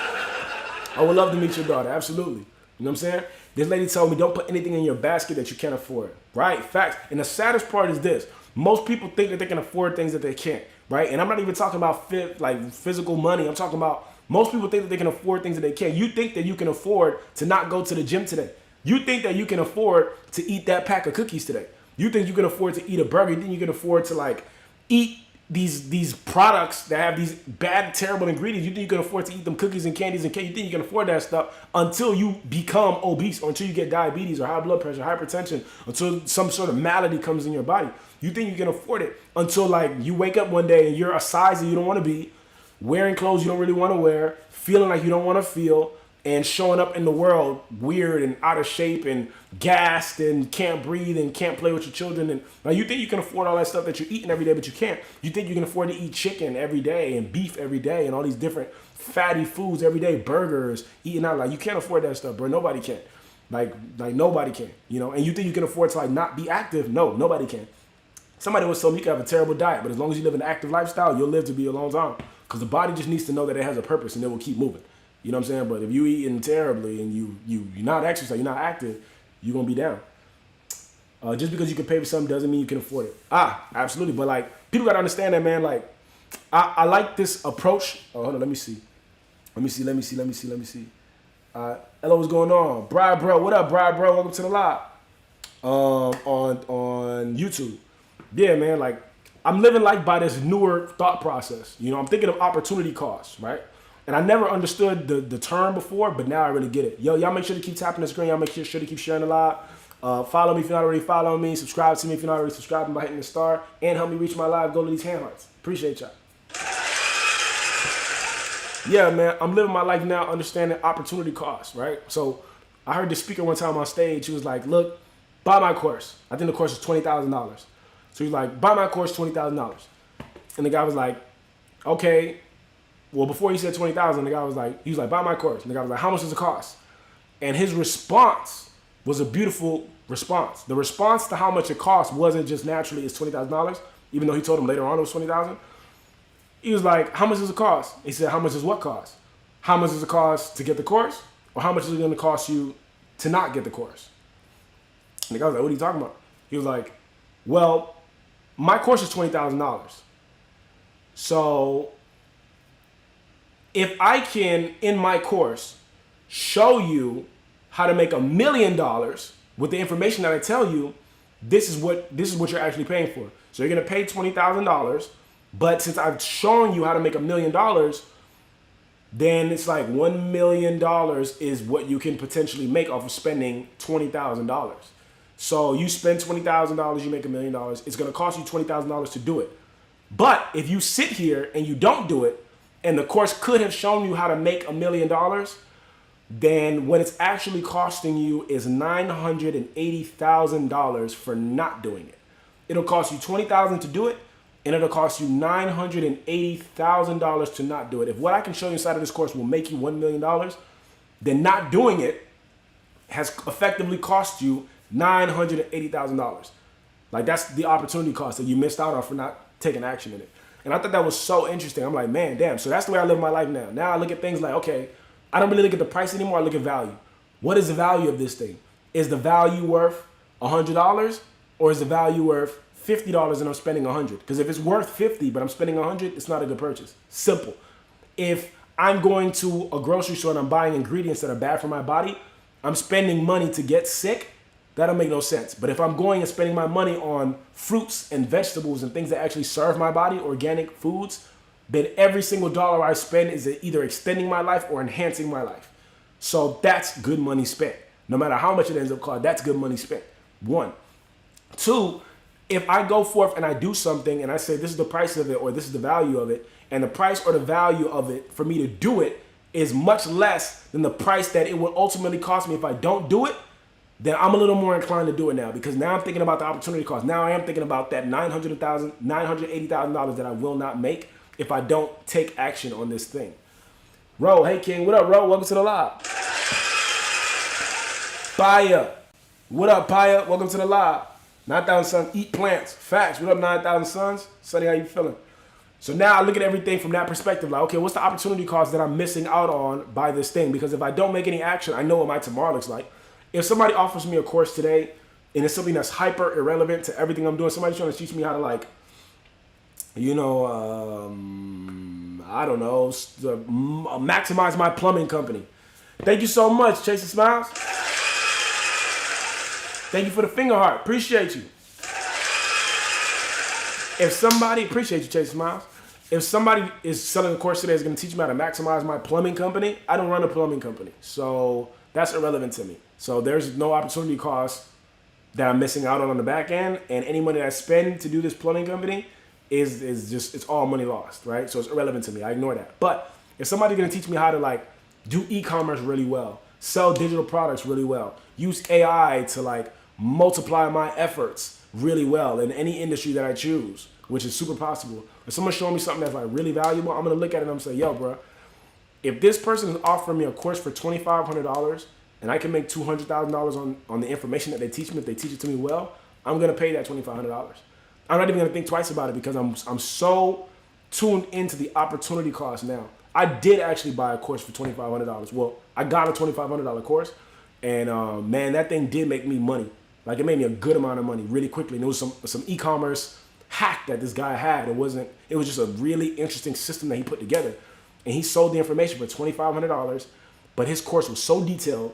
I would love to meet your daughter, absolutely. You know what I'm saying? This lady told me don't put anything in your basket that you can't afford. Right? Facts. And the saddest part is this. Most people think that they can afford things that they can't. Right? And I'm not even talking about physical money. I'm talking about most people think that they can afford things that they can't. You think that you can afford to not go to the gym today. You think that you can afford to eat that pack of cookies today. You think you can afford to eat a burger. You think you can afford to like eat these products that have these bad, terrible ingredients. You think you can afford to eat them cookies and candies and cake. You think you can afford that stuff until you become obese or until you get diabetes or high blood pressure, hypertension, until some sort of malady comes in your body. You think you can afford it until like you wake up one day and you're a size that you don't want to be, wearing clothes you don't really want to wear, feeling like you don't want to feel, and showing up in the world weird and out of shape and gassed and can't breathe and can't play with your children. And now you think you can afford all that stuff that you're eating every day, but you can't. You think you can afford to eat chicken every day and beef every day and all these different fatty foods every day, burgers, eating out. Like you can't afford that stuff, bro. Nobody can. Like nobody can, And you think you can afford to like not be active? No, nobody can. Somebody was told me you can have a terrible diet, but as long as you live an active lifestyle, you'll live to be a long time. Because the body just needs to know that it has a purpose and it will keep moving. You know what I'm saying? But if you eating terribly and you're not exercising, you're not active, you're going to be down. Just because you can pay for something doesn't mean you can afford it. Absolutely. But like, people got to understand that, man. Like, I like this approach. Oh, hold on. Let me see. Hello, what's going on? Brian Bro, what up, Brian Bro? Welcome to the live. On YouTube. Yeah, man. Like, I'm living life by this newer thought process. I'm thinking of opportunity costs, right? And I never understood the term before, but now I really get it. Yo, y'all make sure to keep tapping the screen. Y'all make sure to keep sharing the live. Follow me if you're not already following me. Subscribe to me if you're not already subscribing by hitting the star. And help me reach my live. Go to these hand hearts. Appreciate y'all. Yeah, man. I'm living my life now understanding opportunity costs, right? So I heard the speaker one time on stage. He was like, look, buy my course. I think the course is $20,000. So he's like, buy my course, $20,000. And the guy was like, okay. Well, before he said 20,000, the guy was like, buy my course. And the guy was like, how much does it cost? And his response was a beautiful response. The response to how much it cost wasn't just naturally it's $20,000, even though he told him later on it was 20,000. He was like, how much does it cost? He said, how much does what cost? How much does it cost to get the course? Or how much is it going to cost you to not get the course? And the guy was like, what are you talking about? He was like, well, my course is $20,000. So if I can, in my course, show you how to make $1 million with the information that I tell you, this is what you're actually paying for. So you're gonna pay $20,000, but since I've shown you how to make $1 million, then it's like $1 million is what you can potentially make off of spending $20,000. So you spend $20,000, you make $1 million. It's gonna cost you $20,000 to do it. But if you sit here and you don't do it, and the course could have shown you how to make $1 million, then what it's actually costing you is $980,000 for not doing it. It'll cost you $20,000 to do it, and it'll cost you $980,000 to not do it. If what I can show you inside of this course will make you $1 million, then not doing it has effectively cost you $980,000. Like, that's the opportunity cost that you missed out on for not taking action in it. And I thought that was so interesting. I'm like, man, damn. So that's the way I live my life now. Now I look at things like, okay, I don't really look at the price anymore. I look at value. What is the value of this thing? Is the value worth $100, or is the value worth $50 and I'm spending $100? Because if it's worth $50 but I'm spending $100, it's not a good purchase. Simple. If I'm going to a grocery store and I'm buying ingredients that are bad for my body, I'm spending money to get sick, that'll make no sense. But if I'm going and spending my money on fruits and vegetables and things that actually serve my body, organic foods, then every single dollar I spend is either extending my life or enhancing my life. So that's good money spent. No matter how much it ends up costing, that's good money spent. One. Two, if I go forth and I do something and I say this is the price of it or this is the value of it, and the price or the value of it for me to do it is much less than the price that it will ultimately cost me if I don't do it, then I'm a little more inclined to do it now, because now I'm thinking about the opportunity cost. Now I am thinking about that $980,000 that I will not make if I don't take action on this thing. Ro, hey King, what up, Ro? Welcome to the live. Paya, what up, Paya? Welcome to the live. 9,000 Sons, eat plants. Facts. What up, 9,000 Sons? Sonny, how you feeling? So now I look at everything from that perspective. Like, okay, what's the opportunity cost that I'm missing out on by this thing? Because if I don't make any action, I know what my tomorrow looks like. If somebody offers me a course today and it's something that's hyper irrelevant to everything I'm doing, somebody's trying to teach me how to, like, you know, I don't know, maximize my plumbing company. Thank you so much, Chasing Smiles. Thank you for the finger heart. Appreciate you. If somebody, appreciate you, Chasing Smiles. If somebody is selling a course today that's going to teach me how to maximize my plumbing company, I don't run a plumbing company. So that's irrelevant to me. So there's no opportunity cost that I'm missing out on the back end. And any money that I spend to do this plumbing company is just, it's all money lost, right? So it's irrelevant to me. I ignore that. But if somebody's going to teach me how to, like, do e-commerce really well, sell digital products really well, use AI to, like, multiply my efforts really well in any industry that I choose, which is super possible. If someone's showing me something that's, like, really valuable, I'm going to look at it and I'm going to say, yo, bro, if this person is offering me a course for $2,500 and I can make $200,000 on the information that they teach me, if they teach it to me well, I'm going to pay that $2,500. I'm not even going to think twice about it, because I'm so tuned into the opportunity cost now. I did actually buy a course for $2,500. Well, I got a $2,500 course, and man, that thing did make me money. Like, it made me a good amount of money really quickly. And it was some e-commerce hack that this guy had. It was just a really interesting system that he put together. And he sold the information for $2,500, but his course was so detailed,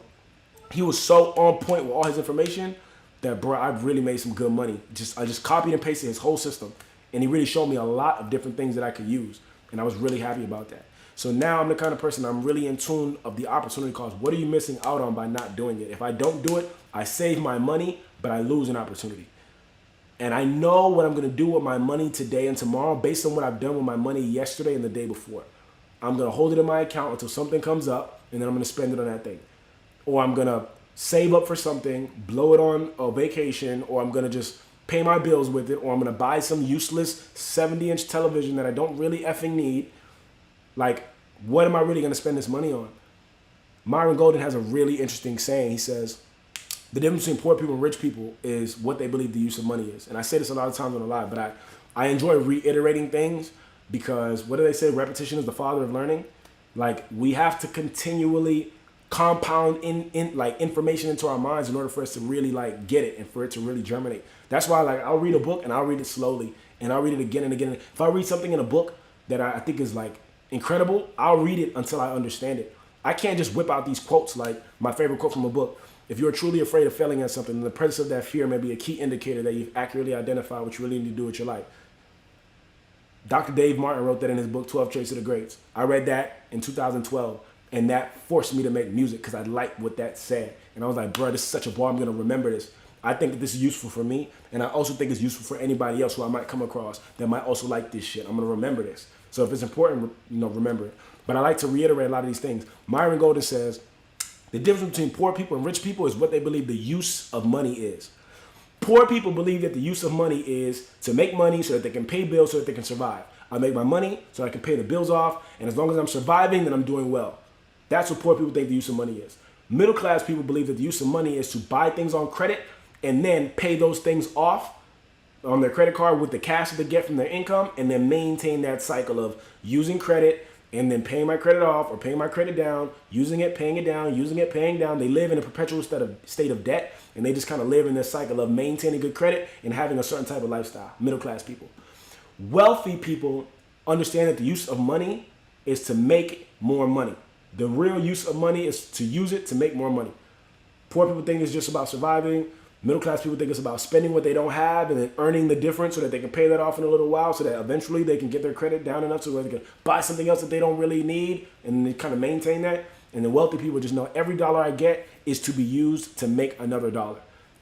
he was so on point with all his information that, bro, I really made some good money. I just copied and pasted his whole system, and he really showed me a lot of different things that I could use, and I was really happy about that. So now I'm the kind of person, I'm really in tune of the opportunity cost. What are you missing out on by not doing it? If I don't do it, I save my money, but I lose an opportunity. And I know what I'm going to do with my money today and tomorrow based on what I've done with my money yesterday and the day before. I'm going to hold it in my account until something comes up, and then I'm going to spend it on that thing. Or I'm going to save up for something, blow it on a vacation, or I'm going to just pay my bills with it, or I'm going to buy some useless 70-inch television that I don't really effing need. Like, what am I really going to spend this money on? Myron Golden has a really interesting saying. He says, the difference between poor people and rich people is what they believe the use of money is. And I say this a lot of times on the live, but I enjoy reiterating things, because what do they say? Repetition is the father of learning. Like, we have to continually compound in like information into our minds in order for us to really, like, get it and for it to really germinate. That's why, like, I'll read a book and I'll read it slowly and I'll read it again and again. If I read something in a book that I think is, like, incredible, I'll read it until I understand it. I can't just whip out these quotes like my favorite quote from a book. If you're truly afraid of failing at something, then the presence of that fear may be a key indicator that you've accurately identified what you really need to do with your life. Dr. Dave Martin wrote that in his book, 12 Traits of the Greats. I read that in 2012, and that forced me to make music because I liked what that said. And I was like, bro, this is such a bar, I'm going to remember this. I think that this is useful for me, and I also think it's useful for anybody else who I might come across that might also like this shit. I'm going to remember this. So if it's important, remember it. But I like to reiterate a lot of these things. Myron Golden says, the difference between poor people and rich people is what they believe the use of money is. Poor people believe that the use of money is to make money so that they can pay bills so that they can survive. I make my money so I can pay the bills off, and as long as I'm surviving, then I'm doing well. That's what poor people think the use of money is. Middle class people believe that the use of money is to buy things on credit and then pay those things off on their credit card with the cash that they get from their income, and then maintain that cycle of using credit and then paying my credit off or paying my credit down, using it, paying it down, using it, paying down. They live in a perpetual state of debt, and they just kind of live in this cycle of maintaining good credit and having a certain type of lifestyle. Middle class people. Wealthy people understand that the use of money is to make more money. The real use of money is to use it to make more money. Poor people think it's just about surviving. Middle class people think it's about spending what they don't have and then earning the difference so that they can pay that off in a little while so that eventually they can get their credit down enough so that they can buy something else that they don't really need and they kind of maintain that. And the wealthy people just know every dollar I get is to be used to make another dollar.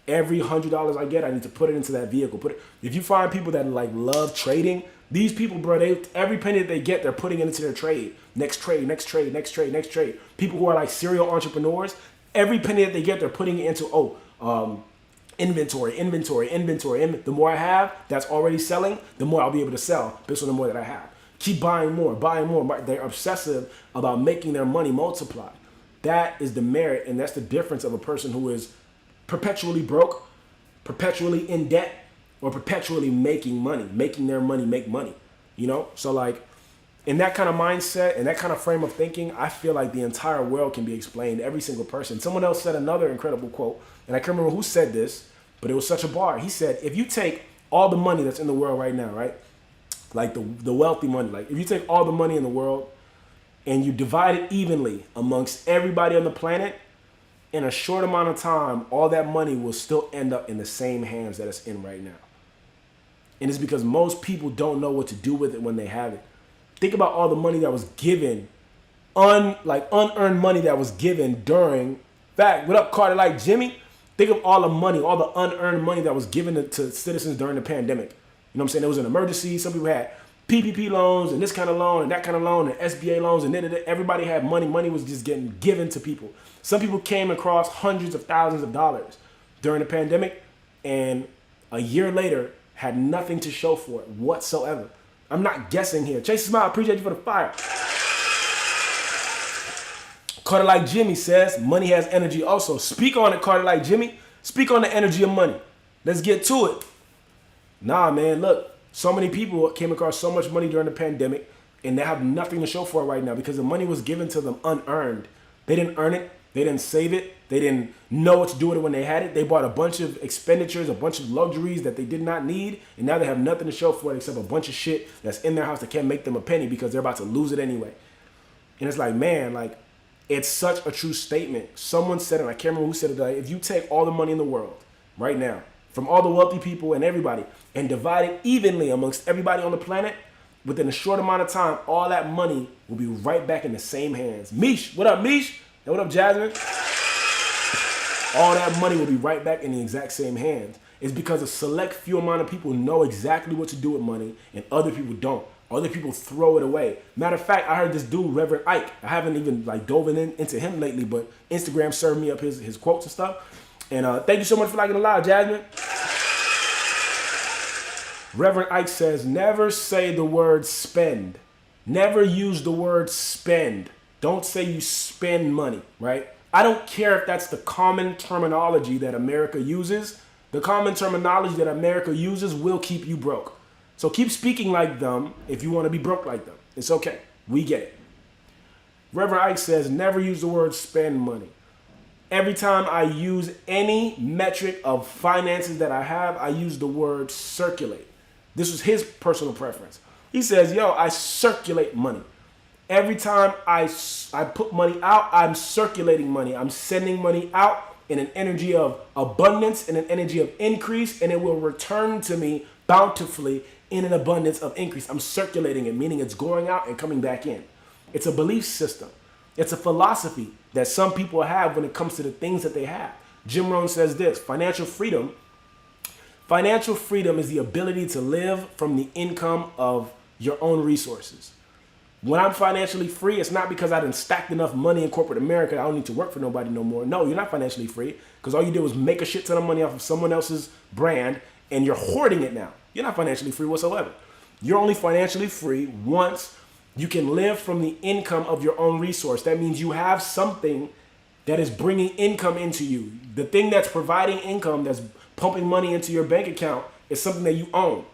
Every $100 I get, I need to put it into that vehicle. If you find people that like love trading, these people, bro, every penny that they get, they're putting it into their trade. Next trade, next trade, next trade, next trade. People who are like serial entrepreneurs, every penny that they get, they're putting it into, inventory. The more I have that's already selling, the more I'll be able to sell based on the more that I have. Keep buying more. They're obsessive about making their money multiply. That is the merit, and that's the difference of a person who is perpetually broke, perpetually in debt, or perpetually making money, making their money make money. So like in that kind of mindset and that kind of frame of thinking, I feel like the entire world can be explained, every single person. Someone else said another incredible quote, and I can't remember who said this, but it was such a bar. He said, if you take all the money that's in the world right now, right? Like the wealthy money, like if you take all the money in the world and you divide it evenly amongst everybody on the planet, in a short amount of time, all that money will still end up in the same hands that it's in right now. And it's because most people don't know what to do with it when they have it. Think about all the money that was given, unearned money that was given during, what up, Carter like Jimmy? Think of all the money, all the unearned money that was given to citizens during the pandemic. You know what I'm saying? There was an emergency. Some people had PPP loans and this kind of loan and that kind of loan and SBA loans, and everybody had money. Money was just getting given to people. Some people came across hundreds of thousands of dollars during the pandemic, and a year later had nothing to show for it whatsoever. I'm not guessing here. Chase Smile, appreciate you for the fire. Carter like Jimmy says, money has energy also. Speak on it, Carter like Jimmy. Speak on the energy of money. Let's get to it. Nah, man, look. So many people came across so much money during the pandemic, and they have nothing to show for it right now because the money was given to them unearned. They didn't earn it. They didn't save it. They didn't know what to do with it when they had it. They bought a bunch of expenditures, a bunch of luxuries that they did not need, and now they have nothing to show for it except a bunch of shit that's in their house that can't make them a penny because they're about to lose it anyway. And it's like, man, like, it's such a true statement. Someone said it, I can't remember who said it, like, if you take all the money in the world right now, from all the wealthy people and everybody, and divide it evenly amongst everybody on the planet, within a short amount of time, all that money will be right back in the same hands. Mish, what up, Mish? And what up, Jasmine? All that money will be right back in the exact same hands. It's because a select few amount of people know exactly what to do with money, and other people don't. Other people throw it away. Matter of fact, I heard this dude, Reverend Ike. I haven't even like dove into him lately, but Instagram served me up his quotes and stuff. And thank you so much for liking the live, Jasmine. Reverend Ike says, never say the word spend. Never use the word spend. Don't say you spend money, right? I don't care if that's the common terminology that America uses. The common terminology that America uses will keep you broke. So keep speaking like them if you want to be broke like them. It's okay. We get it. Reverend Ike says, never use the word spend money. Every time I use any metric of finances that I have, I use the word circulate. This was his personal preference. He says, yo, I circulate money. Every time I put money out, I'm circulating money. I'm sending money out in an energy of abundance, in an energy of increase, and it will return to me bountifully in an abundance of increase. I'm circulating it, meaning it's going out and coming back in. It's a belief system. It's a philosophy that some people have when it comes to the things that they have. Jim Rohn says this: financial freedom is the ability to live from the income of your own resources. When I'm financially free, it's not because I done stacked enough money in corporate America that I don't need to work for nobody no more. No, you're not financially free because all you did was make a shit ton of money off of someone else's brand and you're hoarding it now. You're not financially free whatsoever. You're only financially free once you can live from the income of your own resource. That means you have something that is bringing income into you. The thing that's providing income, that's pumping money into your bank account, is something that you own.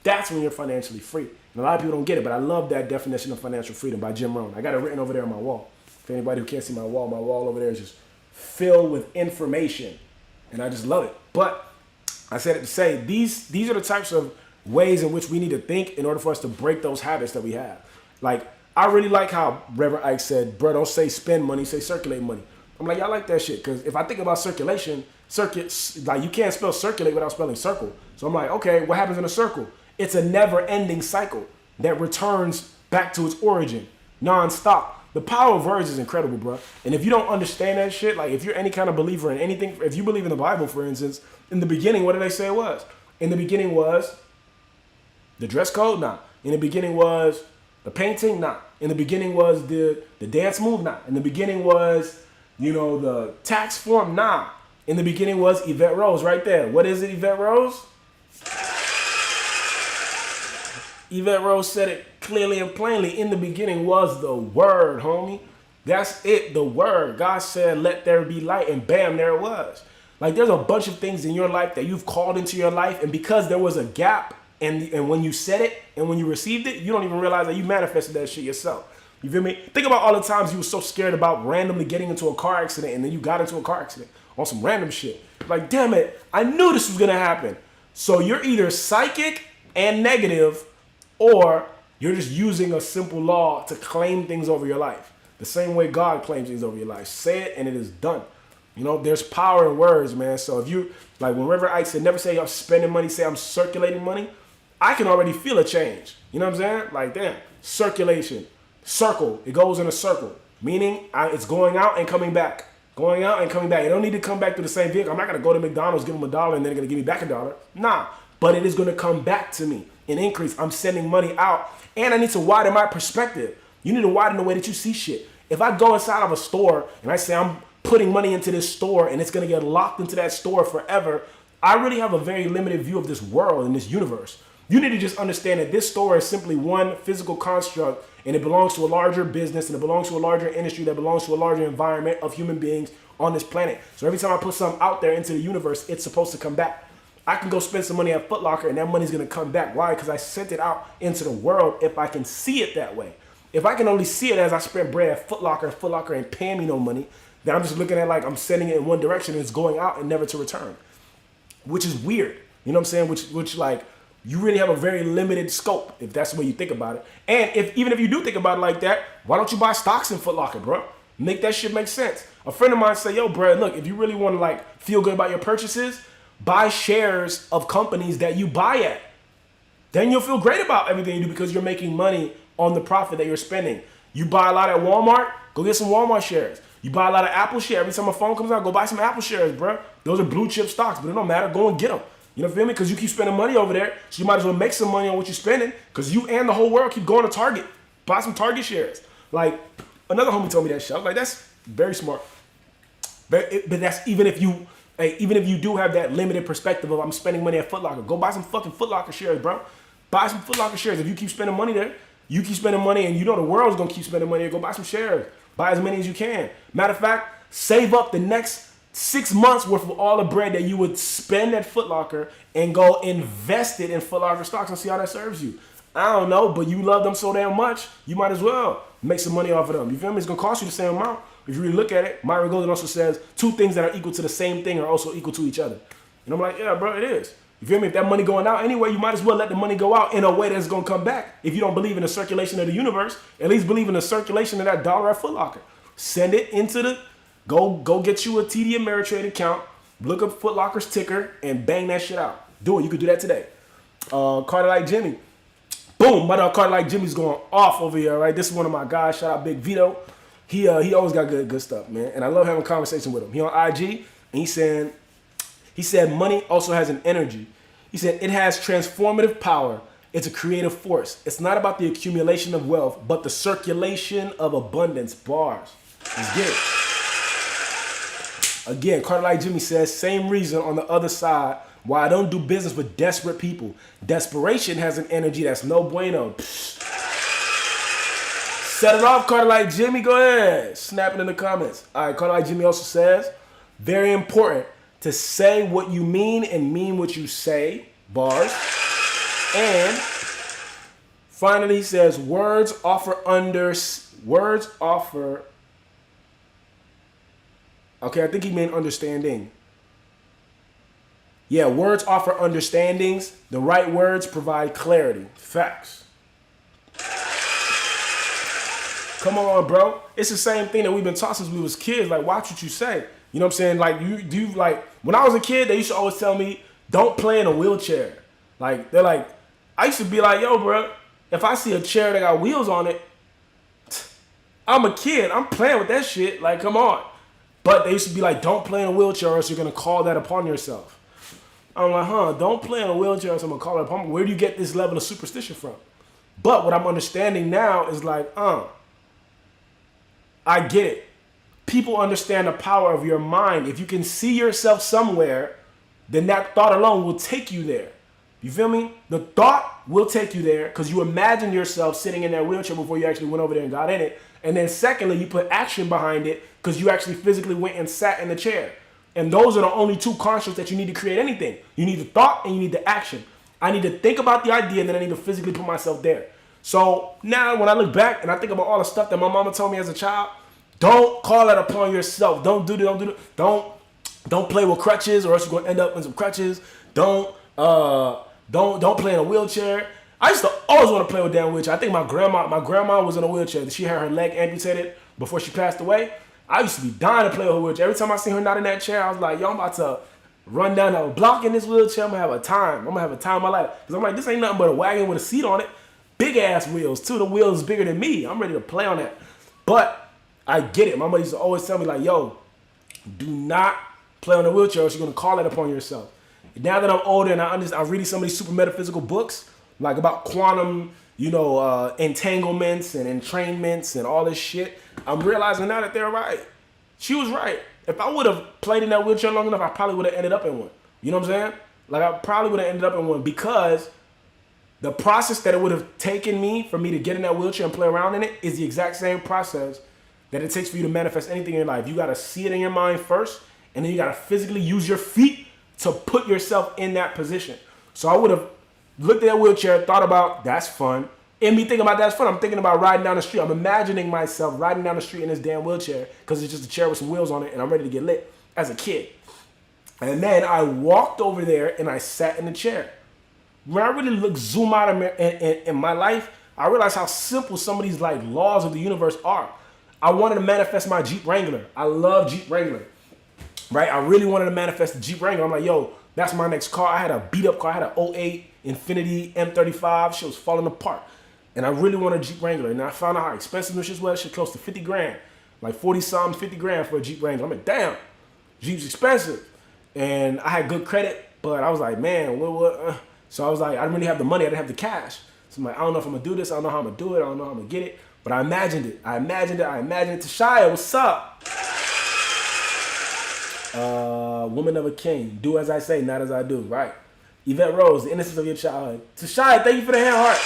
That's when you're financially free. And a lot of people don't get it, but I love that definition of financial freedom by Jim Rohn. I got it written over there on my wall. For anybody who can't see my wall over there is just filled with information. And I just love it. But I said it to say, these are the types of ways in which we need to think in order for us to break those habits that we have. Like, I really like how Reverend Ike said, bro, don't say spend money, say circulate money. I'm like, y'all like that shit. Because if I think about circulation, like you can't spell circulate without spelling circle. So I'm like, okay, what happens in a circle? It's a never-ending cycle that returns back to its origin, non-stop. The power of words is incredible, bro. And if you don't understand that shit, like if you're any kind of believer in anything, if you believe in the Bible, for instance, in the beginning, what did they say it was? In the beginning was the dress code? Nah. In the beginning was the painting? Nah. In the beginning was the dance move? Nah. In the beginning was, the tax form? Nah. In the beginning was Yvette Rose right there. What is it, Yvette Rose? Yvette Rose said it clearly and plainly. In the beginning was the word, homie. That's it, the word. God said, let there be light, and bam, there it was. Like, there's a bunch of things in your life that you've called into your life, and because there was a gap, and when you said it, and when you received it, you don't even realize that you manifested that shit yourself. You feel me? Think about all the times you were so scared about randomly getting into a car accident, and then you got into a car accident on some random shit. Like, damn it, I knew this was gonna happen. So you're either psychic and negative, or you're just using a simple law to claim things over your life. The same way God claims things over your life. Say it and it is done. There's power in words, man. So if you, like when Reverend Ike said, never say I'm spending money, say I'm circulating money, I can already feel a change. You know what I'm saying? Like, damn, circulation, circle, it goes in a circle. Meaning it's going out and coming back. Going out and coming back. It don't need to come back to the same vehicle. I'm not going to go to McDonald's, give them $1, and then they're going to give me back $1. Nah, but it is going to come back to me. An increase. I'm sending money out, and I need to widen my perspective. You need to widen the way that you see shit. If I go inside of a store and I say I'm putting money into this store and it's gonna get locked into that store forever, I really have a very limited view of this world and this universe. You need to just understand that this store is simply one physical construct, and it belongs to a larger business, and it belongs to a larger industry that belongs to a larger environment of human beings on this planet. So every time I put something out there into the universe, it's supposed to come back. I can go spend some money at Foot Locker and that money's gonna come back. Why? Because I sent it out into the world if I can see it that way. If I can only see it as I spend bread at Foot Locker ain't paying me no money, then I'm just looking at like I'm sending it in one direction and it's going out and never to return. Which is weird. You know what I'm saying? Which like, you really have a very limited scope if that's the way you think about it. And even if you do think about it like that, why don't you buy stocks in Foot Locker, bro? Make that shit make sense. A friend of mine said, yo, bro, look, if you really want to like feel good about your purchases, buy shares of companies that you buy at. Then you'll feel great about everything you do because you're making money on the profit that you're spending. You buy a lot at Walmart, go get some Walmart shares. You buy a lot of Apple shares. Every time a phone comes out, go buy some Apple shares, bro. Those are blue chip stocks, but it don't matter. Go and get them. You know what I mean? Because you keep spending money over there, so you might as well make some money on what you're spending because you and the whole world keep going to Target. Buy some Target shares. Like, another homie told me that shit. I was like, that's very smart. But that's even if you do have that limited perspective of I'm spending money at Foot Locker, go buy some fucking Foot Locker shares, bro. Buy some Foot Locker shares. If you keep spending money there, you keep spending money and you know the world's going to keep spending money, go buy some shares. Buy as many as you can. Matter of fact, save up the next 6 months worth of all the bread that you would spend at Foot Locker and go invest it in Foot Locker stocks and see how that serves you. I don't know, but you love them so damn much, you might as well make some money off of them. You feel me? It's going to cost you the same amount. If you really look at it, Myron Golden also says 2 things that are equal to the same thing are also equal to each other. And I'm like, yeah, bro, it is. You feel me? If that money going out anyway, you might as well let the money go out in a way that's going to come back. If you don't believe in the circulation of the universe, at least believe in the circulation of that dollar at Foot Locker. Send it into the, go get you a TD Ameritrade account, look up Foot Locker's ticker, and bang that shit out. Do it. You could do that today. Carter Like Jimmy. Boom. My dog Carter Like Jimmy's going off over here, right? This is one of my guys. Shout out Big Vito. He always got good stuff, man. And I love having a conversation with him. He on IG, and he said money also has an energy. He said it has transformative power. It's a creative force. It's not about the accumulation of wealth, but the circulation of abundance. Bars. Let's get it. Again, Carter Like Jimmy says, same reason on the other side why I don't do business with desperate people. Desperation has an energy that's no bueno. Psh. Set it off, Carter Like Jimmy. Go ahead. Snap it in the comments. All right, Carter Like Jimmy also says, very important to say what you mean and mean what you say. Bars. And finally, he says, words offer. Okay, I think he meant understanding. Yeah, words offer understandings. The right words provide clarity. Facts. Come on, bro. It's the same thing that we've been taught since we was kids. Like, watch what you say. You know what I'm saying? Like, when I was a kid, they used to always tell me, don't play in a wheelchair. Like, they're like, I used to be like, yo, bro, if I see a chair that got wheels on it, I'm a kid. I'm playing with that shit. Like, come on. But they used to be like, don't play in a wheelchair or else you're going to call that upon yourself. I'm like, don't play in a wheelchair or else I'm going to call it upon me. Where do you get this level of superstition from? But what I'm understanding now is like, I get it. People understand the power of your mind. If you can see yourself somewhere, then that thought alone will take you there. You feel me? The thought will take you there because you imagine yourself sitting in that wheelchair before you actually went over there and got in it. And then secondly, you put action behind it because you actually physically went and sat in the chair. And those are the only two constructs that you need to create anything. You need the thought and you need the action. I need to think about the idea and then I need to physically put myself there. So now when I look back and I think about all the stuff that my mama told me as a child, don't call that upon yourself. Don't do that. Don't play with crutches or else you're gonna end up in some crutches. Don't play in a wheelchair. I used to always want to play with damn wheelchair. I think my grandma was in a wheelchair. She had her leg amputated before she passed away. I used to be dying to play with her wheelchair. Every time I seen her not in that chair, I was like, yo, I'm about to run down the block in this wheelchair. I'm gonna have a time. I'm gonna have a time of my life. Because I'm like, this ain't nothing but a wagon with a seat on it. Big ass wheels too. The wheels bigger than me. I'm ready to play on that. But I get it. My mother used to always tell me like, yo, do not play on a wheelchair or else you're gonna call it upon yourself. Now that I'm older and I'm reading some of these super metaphysical books, like about quantum, entanglements and entrainments and all this shit, I'm realizing now that they're right. She was right. If I would have played in that wheelchair long enough, I probably would have ended up in one. You know what I'm saying? Like I probably would have ended up in one because the process that it would have taken me for me to get in that wheelchair and play around in it is the exact same process that it takes for you to manifest anything in your life. You got to see it in your mind first, and then you got to physically use your feet to put yourself in that position. So I would have looked at that wheelchair, thought about, that's fun. And me thinking about that's fun, I'm thinking about riding down the street. I'm imagining myself riding down the street in this damn wheelchair because it's just a chair with some wheels on it and I'm ready to get lit as a kid. And then I walked over there and I sat in the chair. When I really zoom out in my life, I realized how simple some of these like laws of the universe are. I wanted to manifest my Jeep Wrangler. I love Jeep Wrangler. Right? I really wanted to manifest the Jeep Wrangler. I'm like, yo, that's my next car. I had a beat up car. I had an '08 Infiniti M35. She was falling apart. And I really wanted a Jeep Wrangler. And I found out how expensive this shit was. Shit close to 50 grand. Like 40 something, 50 grand for a Jeep Wrangler. I'm like, damn, Jeep's expensive. And I had good credit, but I was like, man, what? So I was like, I didn't really have the money. I didn't have the cash. So I'm like, I don't know if I'm going to do this. I don't know how I'm going to do it. I don't know how I'm going to get it. But I imagined it. Tashia, what's up? Woman of a king. Do as I say, not as I do. Right. Yvette Rose, the innocence of your childhood. Tashia, thank you for the hand heart.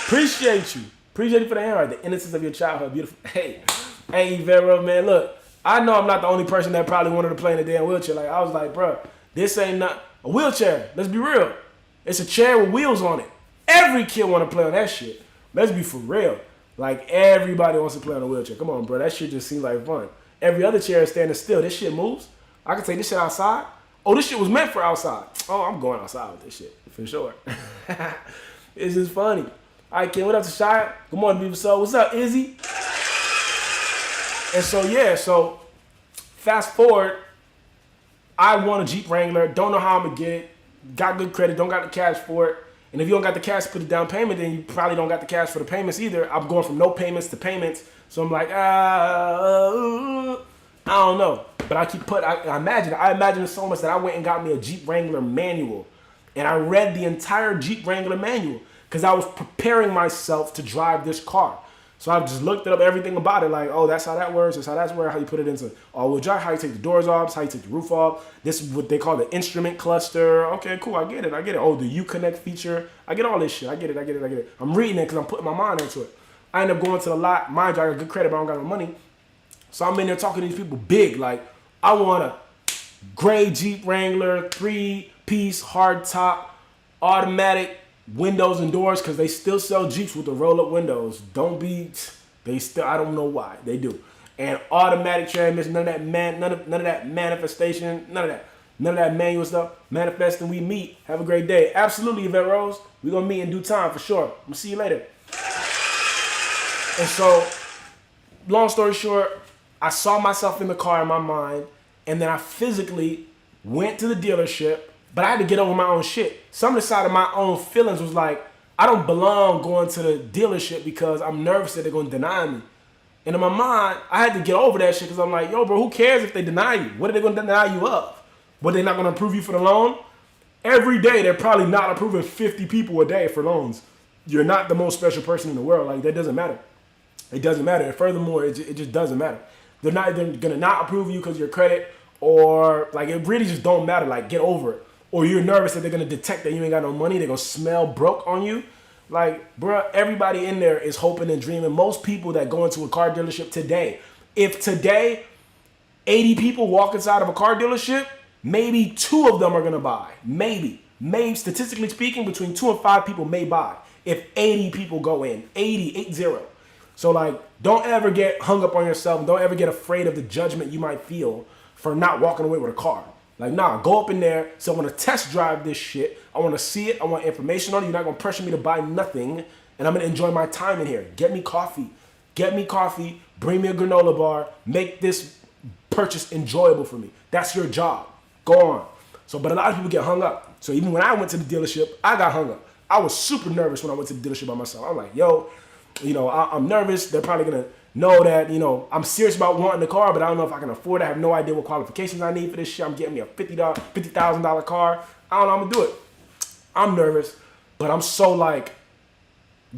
Appreciate you. Appreciate you for the hand heart. The innocence of your childhood. Beautiful. Hey, Yvette Rose, man, look. I know I'm not the only person that probably wanted to play in a damn wheelchair. Like, I was like, bro, this ain't not a wheelchair. Let's be real. It's a chair with wheels on it. Every kid want to play on that shit. Let's be for real. Like, everybody wants to play on a wheelchair. Come on, bro. That shit just seems like fun. Every other chair is standing still. This shit moves. I can take this shit outside. Oh, this shit was meant for outside. Oh, I'm going outside with this shit for sure. It's just funny. All right, Ken, what up to Shia? Good morning, people. So, what's up, Izzy? And so, yeah, so fast forward, I want a Jeep Wrangler. Don't know how I'm going to get it. Got good credit. Don't got the cash for it. And if you don't got the cash to put the down payment, then you probably don't got the cash for the payments either. I'm going from no payments to payments. So I'm like, I don't know. But I imagine it so much that I went and got me a Jeep Wrangler manual. And I read the entire Jeep Wrangler manual because I was preparing myself to drive this car. So I just looked up everything about it, like, oh, that's how that works. That's how you put it into all-wheel drive, how you take the doors off, how you take the roof off. This is what they call the instrument cluster. Okay, cool, I get it. Oh, the U-Connect feature. I get all this shit. I get it. I'm reading it because I'm putting my mind into it. I end up going to the lot. Mind you, I got good credit, but I don't got no money. So I'm in there talking to these people big, like, I want a gray Jeep Wrangler, 3-piece, hard top, automatic windows and doors, because they still sell Jeeps with the roll-up windows. I don't know why. They do. And automatic transmission, none of that manifestation, none of that manual stuff. Manifesting, we meet. Have a great day. Absolutely, Yvette Rose. We're going to meet in due time for sure. I'm going to see you later. And so, long story short, I saw myself in the car in my mind, and then I physically went to the dealership, but I had to get over my own shit. Some of the side of my own feelings was like, I don't belong going to the dealership because I'm nervous that they're going to deny me. And in my mind, I had to get over that shit because I'm like, yo, bro, who cares if they deny you? What are they going to deny you of? What, they not going to approve you for the loan? Every day, they're probably not approving 50 people a day for loans. You're not the most special person in the world. Like, that doesn't matter. It doesn't matter. And furthermore, it just doesn't matter. They're going to not approve you because of your credit, or like, it really just don't matter. Like, get over it. Or you're nervous that they're going to detect that you ain't got no money. They're going to smell broke on you. Like, bruh, everybody in there is hoping and dreaming. Most people that go into a car dealership today, if today 80 people walk inside of a car dealership, maybe 2 of them are going to buy. Maybe, statistically speaking, between 2 and 5 people may buy. If 80 people go in, 80. So, like, don't ever get hung up on yourself. Don't ever get afraid of the judgment you might feel for not walking away with a car. Like, nah, go up in there. So I want to test drive this shit. I want to see it. I want information on it. You're not going to pressure me to buy nothing. And I'm going to enjoy my time in here. Get me coffee. Bring me a granola bar. Make this purchase enjoyable for me. That's your job. Go on. So, but a lot of people get hung up. So even when I went to the dealership, I got hung up. I was super nervous when I went to the dealership by myself. I'm like, yo, I'm nervous. They're probably going to know that, I'm serious about wanting the car, but I don't know if I can afford it. I have no idea what qualifications I need for this shit. I'm getting me a $50,000 car. I don't know. I'm going to do it. I'm nervous, but I'm so like,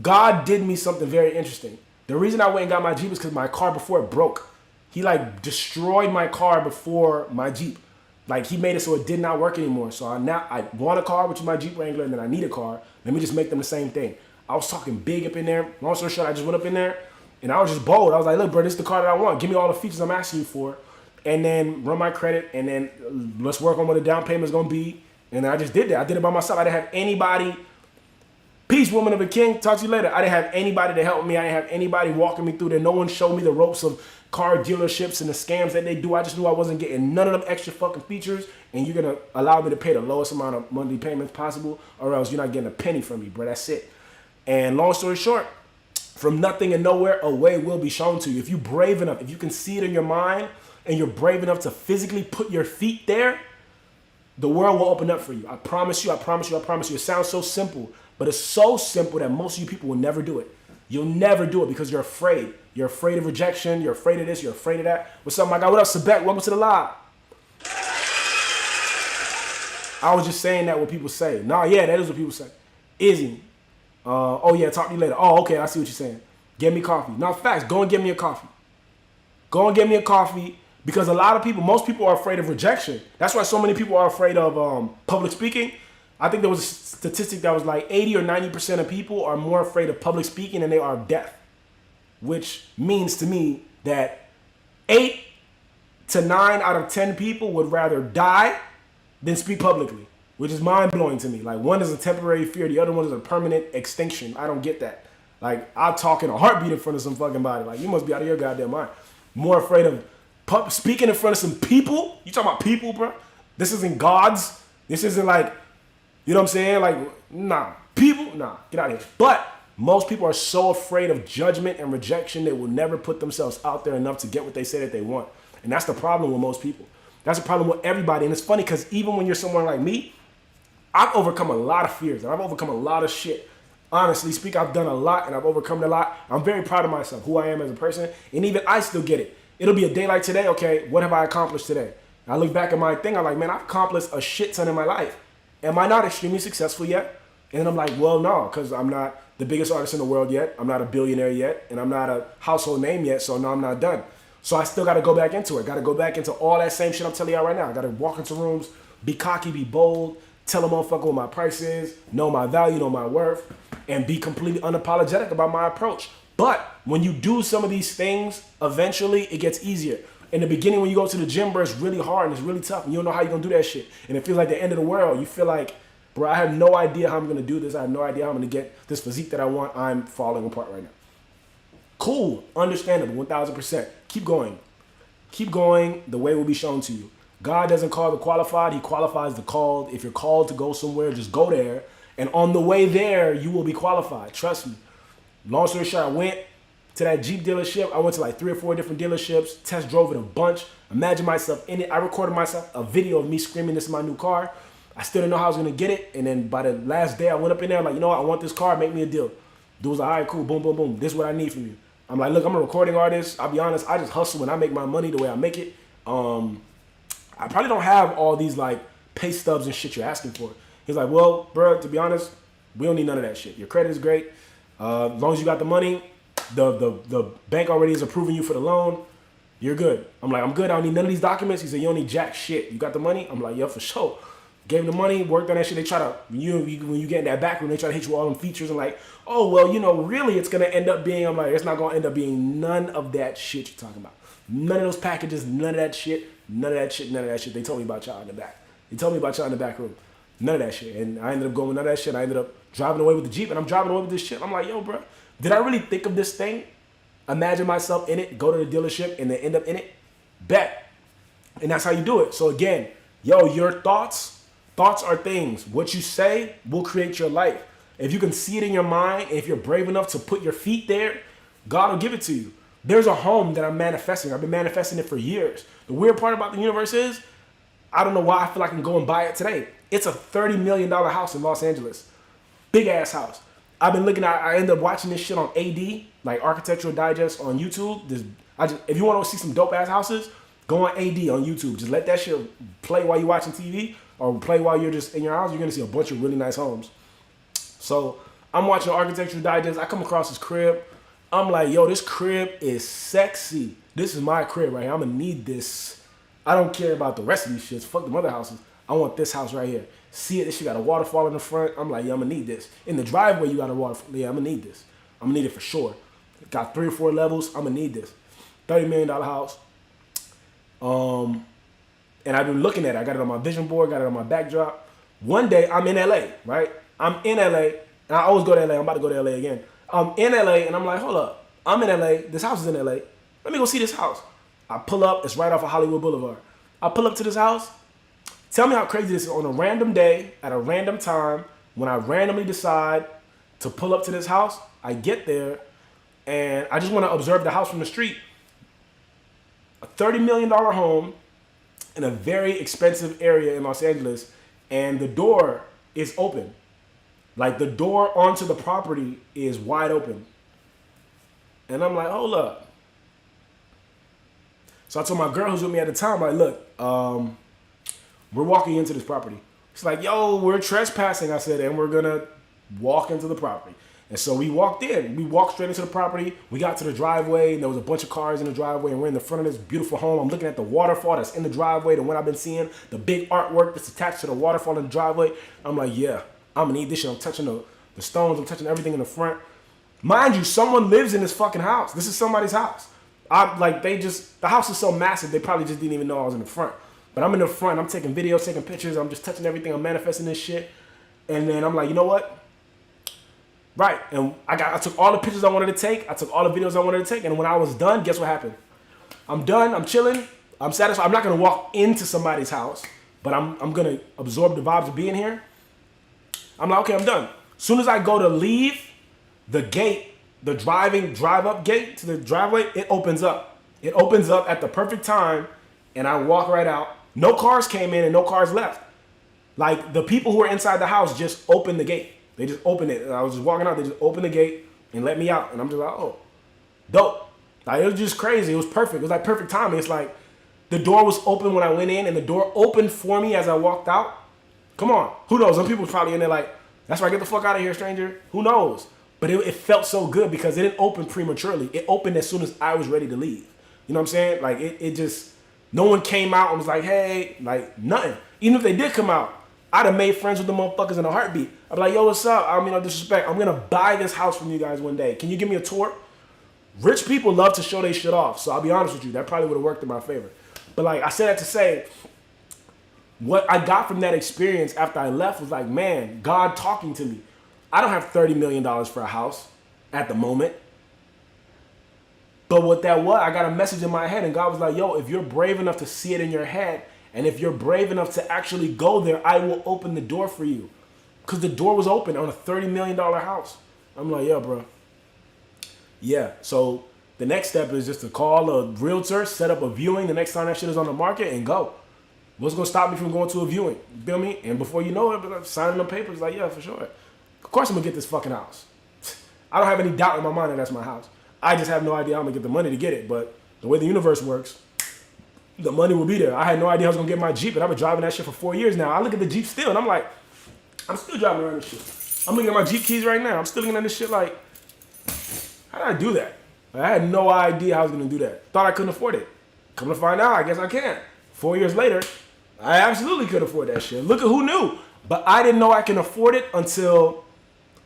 God did me something very interesting. The reason I went and got my Jeep is because my car before it broke. He like destroyed my car before my Jeep. Like, he made it so it did not work anymore. So I want a car, which is my Jeep Wrangler, and then I need a car. Let me just make them the same thing. I was talking big up in there. Long story short, I just went up in there. And I was just bold. I was like, look, bro, this is the car that I want. Give me all the features I'm asking you for. And then run my credit. And then let's work on what the down payment's going to be. And I just did that. I did it by myself. I didn't have anybody. Peace, woman of a king. Talk to you later. I didn't have anybody to help me. I didn't have anybody walking me through there. No one showed me the ropes of car dealerships and the scams that they do. I just knew I wasn't getting none of them extra fucking features. And you're going to allow me to pay the lowest amount of monthly payments possible. Or else you're not getting a penny from me, bro. That's it. And long story short, from nothing and nowhere, a way will be shown to you. If you're brave enough, if you can see it in your mind, and you're brave enough to physically put your feet there, the world will open up for you. I promise you. It sounds so simple, but it's so simple that most of you people will never do it. You'll never do it because you're afraid. You're afraid of rejection. You're afraid of this. You're afraid of that. What's up, my guy? What up, Sebek? Welcome to the live. I was just saying that what people say. Nah, yeah, that is what people say. Izzy. Oh yeah, talk to you later. Oh, okay, I see what you're saying. Get me coffee. No, facts, go and get me a coffee. Go and get me a coffee, because most people are afraid of rejection. That's why so many people are afraid of public speaking. I think there was a statistic that was like 80 or 90% of people are more afraid of public speaking than they are of death. Which means to me that 8 to 9 out of 10 people would rather die than speak publicly. Which is mind-blowing to me. Like, one is a temporary fear, the other one is a permanent extinction. I don't get that. Like, I'll talk in a heartbeat in front of some fucking body. Like, you must be out of your goddamn mind. More afraid of speaking in front of some people. You talking about people, bro? This isn't God's. This isn't like, you know what I'm saying? Like, nah. People, nah, get out of here. But most people are so afraid of judgment and rejection, they will never put themselves out there enough to get what they say that they want. And that's the problem with most people. That's the problem with everybody. And it's funny because even when you're someone like me, I've overcome a lot of fears and I've overcome a lot of shit. Honestly speak, I've done a lot and I've overcome a lot. I'm very proud of myself, who I am as a person. And even I still get it. It'll be a day like today, okay, what have I accomplished today? And I look back at my thing, I'm like, man, I've accomplished a shit ton in my life. Am I not extremely successful yet? And I'm like, well, no, because I'm not the biggest artist in the world yet. I'm not a billionaire yet. And I'm not a household name yet. So no, I'm not done. So I still got to go back into it. Got to go back into all that same shit I'm telling y'all right now. I got to walk into rooms, be cocky, be bold, tell a motherfucker what my price is, know my value, know my worth, and be completely unapologetic about my approach. But when you do some of these things, eventually it gets easier. In the beginning, when you go to the gym, bro, it's really hard and it's really tough. And you don't know how you're going to do that shit. And it feels like the end of the world. You feel like, bro, I have no idea how I'm going to do this. I have no idea how I'm going to get this physique that I want. I'm falling apart right now. Cool. Understandable. 1,000%. Keep going. Keep going. The way will be shown to you. God doesn't call the qualified. He qualifies the called. If you're called to go somewhere, just go there. And on the way there, you will be qualified. Trust me. Long story short, I went to that Jeep dealership. I went to like 3 or 4 different dealerships. Test drove it a bunch. Imagine myself in it. I recorded myself a video of me screaming, this is my new car. I still didn't know how I was going to get it. And then by the last day, I went up in there. I'm like, you know what? I want this car. Make me a deal. Dude was like, all right, cool. Boom, boom, boom. This is what I need from you. I'm like, look, I'm a recording artist. I'll be honest. I just hustle and I make my money the way I make it. I probably don't have all these like pay stubs and shit you're asking for. He's like, well, bro, to be honest, we don't need none of that shit. Your credit is great. As long as you got the money, the bank already is approving you for the loan. You're good. I'm like, I'm good. I don't need none of these documents. He said, you don't need jack shit. You got the money? I'm like, yeah, for sure. Gave him the money, worked on that shit. They try to, when you get in that back room, they try to hit you with all them features and like, oh, well, you know, really it's going to end up being, I'm like, it's not going to end up being none of that shit you're talking about. None of those packages, none of that shit, none of that shit, none of that shit. They told me about y'all in the back. They told me about y'all in the back room. None of that shit. And I ended up going with none of that shit. I ended up driving away with the Jeep and I'm driving away with this shit. I'm like, yo, bro, did I really think of this thing? Imagine myself in it, go to the dealership and then end up in it? Bet. And that's how you do it. So again, yo, your thoughts are things. What you say will create your life. If you can see it in your mind, and if you're brave enough to put your feet there, God will give it to you. There's a home that I'm manifesting. I've been manifesting it for years. The weird part about the universe is, I don't know why I feel like I can go and buy it today. It's a $30 million house in Los Angeles. Big ass house. I've been looking at, I end up watching this shit on AD, like Architectural Digest on YouTube. If you want to see some dope ass houses, go on AD on YouTube. Just let that shit play while you're watching TV or play while you're just in your house. You're going to see a bunch of really nice homes. So I'm watching Architectural Digest. I come across this crib. I'm like, yo, this crib is sexy. This is my crib right here. I'm going to need this. I don't care about the rest of these shits. Fuck the other houses. I want this house right here. See it? This shit got a waterfall in the front. I'm like, yeah, I'm going to need this. In the driveway, you got a waterfall. Yeah, I'm going to need this. I'm going to need it for sure. Got 3 or 4 levels. I'm going to need this. $30 million house. And I've been looking at it. I got it on my vision board, got it on my backdrop. One day, I'm in LA, right? I'm in LA, and I always go to LA. I'm about to go to LA again. I'm in LA, and I'm like, hold up. I'm in LA. This house is in LA. Let me go see this house. I pull up. It's right off of Hollywood Boulevard. I pull up to this house. Tell me how crazy this is. On a random day, at a random time, when I randomly decide to pull up to this house, I get there, and I just want to observe the house from the street. A $30 million home in a very expensive area in Los Angeles, and the door is open. Like, the door onto the property is wide open. And I'm like, hold up. So I told my girl who's with me at the time, like, look, we're walking into this property. She's like, yo, we're trespassing, I said, and we're going to walk into the property. And so we walked in. We walked straight into the property. We got to the driveway, and there was a bunch of cars in the driveway, and we're in the front of this beautiful home. I'm looking at the waterfall that's in the driveway, the one I've been seeing, the big artwork that's attached to the waterfall in the driveway. I'm like, yeah, I'm going to need this shit. I'm touching the stones. I'm touching everything in the front. Mind you, someone lives in this fucking house. This is somebody's house. The house is so massive, they probably just didn't even know I was in the front. But I'm in the front. I'm taking videos, taking pictures. I'm just touching everything. I'm manifesting this shit. And then I'm like, you know what? Right, and I took all the pictures I wanted to take. I took all the videos I wanted to take. And when I was done, guess what happened? I'm done. I'm chilling. I'm satisfied. I'm not going to walk into somebody's house. but I'm gonna absorb the vibes of being here. I'm like, okay, I'm done. Soon as I go to leave, the gate, the drive up gate to the driveway, it opens up. It opens up at the perfect time, and I walk right out. No cars came in and no cars left. Like, the people who were inside the house just opened the gate. They just opened it. I was just walking out. They just opened the gate and let me out. And I'm just like, oh, dope. Like, it was just crazy. It was perfect. It was like perfect timing. It's like the door was open when I went in and the door opened for me as I walked out. Come on. Who knows? Some people probably in there like, that's right, get the fuck out of here, stranger. Who knows? But it felt so good because it didn't open prematurely. It opened as soon as I was ready to leave. You know what I'm saying? Like, it just, no one came out and was like, hey, like, nothing. Even if they did come out, I'd have made friends with the motherfuckers in a heartbeat. I'd be like, yo, what's up? I don't mean no disrespect. I'm going to buy this house from you guys one day. Can you give me a tour? Rich people love to show their shit off. So I'll be honest with you. That probably would have worked in my favor. But like, I said that to say, what I got from that experience after I left was like, man, God talking to me. I don't have $30 million for a house at the moment. But what that was, I got a message in my head and God was like, yo, if you're brave enough to see it in your head, and if you're brave enough to actually go there, I will open the door for you. Because the door was open on a $30 million house. I'm like, yeah, bro. Yeah, so the next step is just to call a realtor, set up a viewing the next time that shit is on the market, and go. What's going to stop me from going to a viewing? You feel me? And before you know it, I'm signing the papers, like, yeah, for sure. Of course I'm going to get this fucking house. I don't have any doubt in my mind that that's my house. I just have no idea how I'm going to get the money to get it. But the way the universe works, the money will be there. I had no idea I was going to get my Jeep, and I've been driving that shit for 4 years now. I look at the Jeep still, and I'm like, I'm still driving around this shit. I'm looking at my Jeep keys right now. I'm still looking at this shit like, how did I do that? Like, I had no idea how I was going to do that. Thought I couldn't afford it. Come to find out, I guess I can. 4 years later, I absolutely could afford that shit. Look at who knew. But I didn't know I can afford it until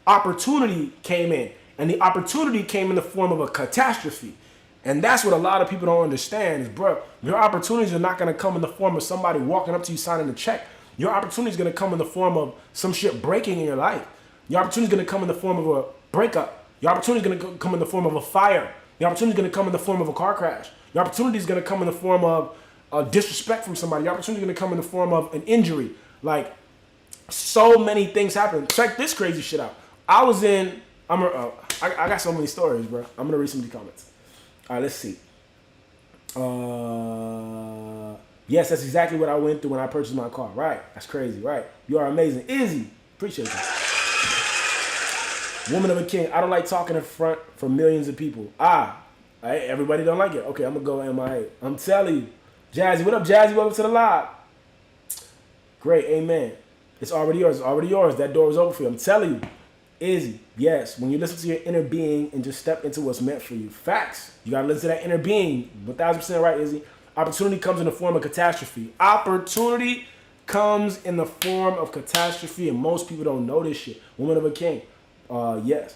opportunity came in. And the opportunity came in the form of a catastrophe. And that's what a lot of people don't understand is, bro, your opportunities are not going to come in the form of somebody walking up to you signing a check. Your opportunity is going to come in the form of some shit breaking in your life. Your opportunity is going to come in the form of a breakup. Your opportunity is going to come in the form of a fire. Your opportunity is going to come in the form of a car crash. Your opportunity is going to come in the form of disrespect from somebody. Your opportunity is going to come in the form of an injury. Like, so many things happen. Check this crazy shit out. I was in, I got so many stories, bro. I'm going to read some of the comments. All right, let's see. Yes, that's exactly what I went through when I purchased my car. Right. That's crazy. Right. You are amazing. Izzy. Appreciate you. Woman of a king. I don't like talking in front for millions of people. Everybody don't like it. Okay, I'm going to go MIA. I'm telling you. Jazzy, what up, Jazzy? Welcome to the live. Great. Amen. It's already yours. It's already yours. That door is open for you. I'm telling you. Izzy, yes, when you listen to your inner being and just step into what's meant for you. Facts. You got to listen to that inner being. 1,000% right, Izzy. Opportunity comes in the form of catastrophe. Opportunity comes in the form of catastrophe, and most people don't know this shit. Woman of a king. Yes.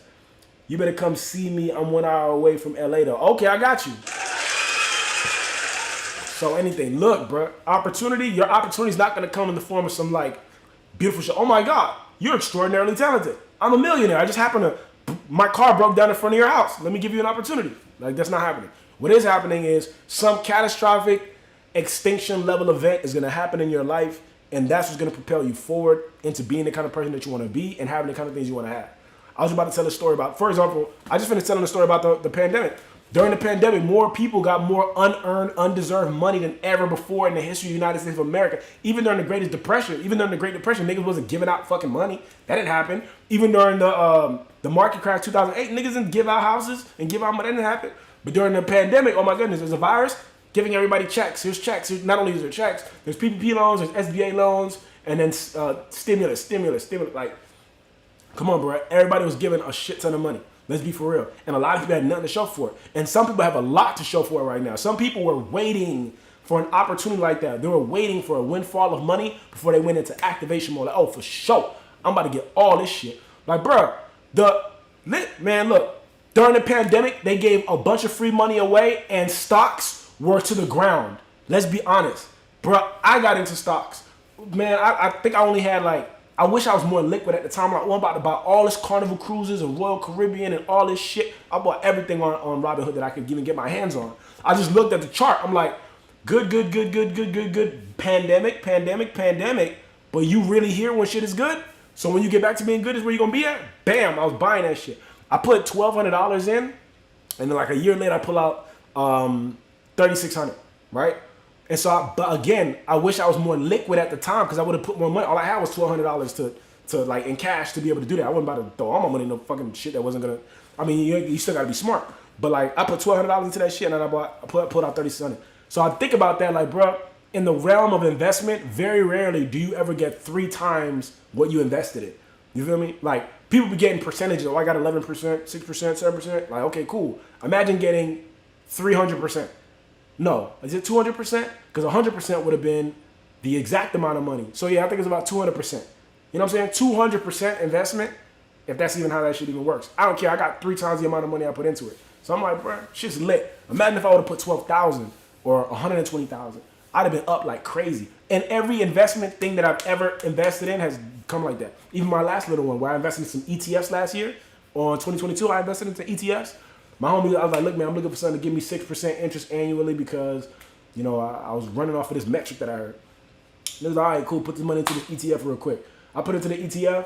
You better come see me. I'm 1 hour away from LA, though. Okay, I got you. So anything. Look, bro. Opportunity, your opportunity is not going to come in the form of some, like, beautiful shit. Oh, my God. You're extraordinarily talented. I'm a millionaire. I just happened to, my car broke down in front of your house. Let me give you an opportunity. Like, that's not happening. What is happening is some catastrophic extinction level event is going to happen in your life, and that's what's going to propel you forward into being the kind of person that you want to be and having the kind of things you want to have. I was about to tell a story about, for example, I just finished telling a story about the pandemic. During the pandemic, more people got more unearned, undeserved money than ever before in the history of the United States of America. Even during the Great Depression, niggas wasn't giving out fucking money. That didn't happen. Even during the market crash 2008, niggas didn't give out houses and give out money. That didn't happen. But during the pandemic, oh my goodness, there's a virus giving everybody checks. Here's checks. Not only is there checks, there's PPP loans, there's SBA loans, and then stimulus. Like, come on, bro. Everybody was giving a shit ton of money. Let's be for real. And a lot of people had nothing to show for it. And some people have a lot to show for it right now. Some people were waiting for an opportunity like that. They were waiting for a windfall of money before they went into activation mode. Like, oh, for sure, I'm about to get all this shit. Like, bro, look, during the pandemic, they gave a bunch of free money away and stocks were to the ground. Let's be honest. Bro, I got into stocks. Man, I think I only had I wish I was more liquid at the time. I'm about to buy all this Carnival Cruises and Royal Caribbean and all this shit. I bought everything on Robinhood that I could even get my hands on. I just looked at the chart. I'm like, Good. Pandemic. But you really hear when shit is good. So when you get back to being good is where you're gonna be at. Bam, I was buying that shit. I put $1,200 in, and then like a year later I pull out $3,600, right? And so, but again, I wish I was more liquid at the time because I would have put more money. All I had was $1,200 to like in cash to be able to do that. I wasn't about to throw all my money in no fucking shit that wasn't gonna. I mean, you still gotta be smart. But like, I put $1,200 into that shit, and then I pulled out $3,600. So I think about that, like, bro, in the realm of investment, very rarely do you ever get 3 times what you invested in. You feel me? Like, people be getting percentages. Oh, I got 11%, 6%, 7%. Like, okay, cool. Imagine getting 300%. No, is it 200%? Because 100% would have been the exact amount of money. So yeah, I think it's about 200%. You know what I'm saying? 200% investment, if that's even how that shit even works. I don't care. I got 3 times the amount of money I put into it. So I'm like, bro, shit's lit. Imagine if I would have put 12,000 or 120,000. I'd have been up like crazy. And every investment thing that I've ever invested in has come like that. Even my last little one, where I invested in some ETFs last year, or in 2022, I invested into ETFs. My homie, I was like, look, man, I'm looking for something to give me 6% interest annually because, you know, I was running off of this metric that I heard. He was like, all right, cool, put this money into this ETF real quick. I put it into the ETF.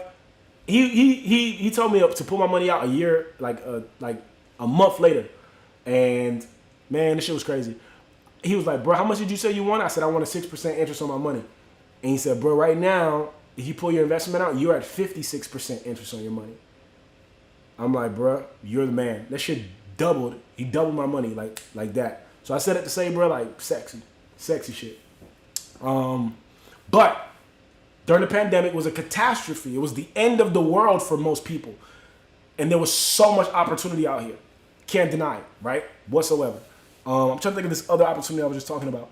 He told me to pull my money out a month later. And, man, this shit was crazy. He was like, bro, how much did you say you want? I said, I want a 6% interest on my money. And he said, bro, right now, if you pull your investment out, you're at 56% interest on your money. I'm like, bro, you're the man. That shit doubled. He doubled my money like that. So I said it to say, bro, like sexy shit. But during the pandemic, it was a catastrophe. It was the end of the world for most people. And there was so much opportunity out here. Can't deny it, right? Whatsoever. I'm trying to think of this other opportunity I was just talking about.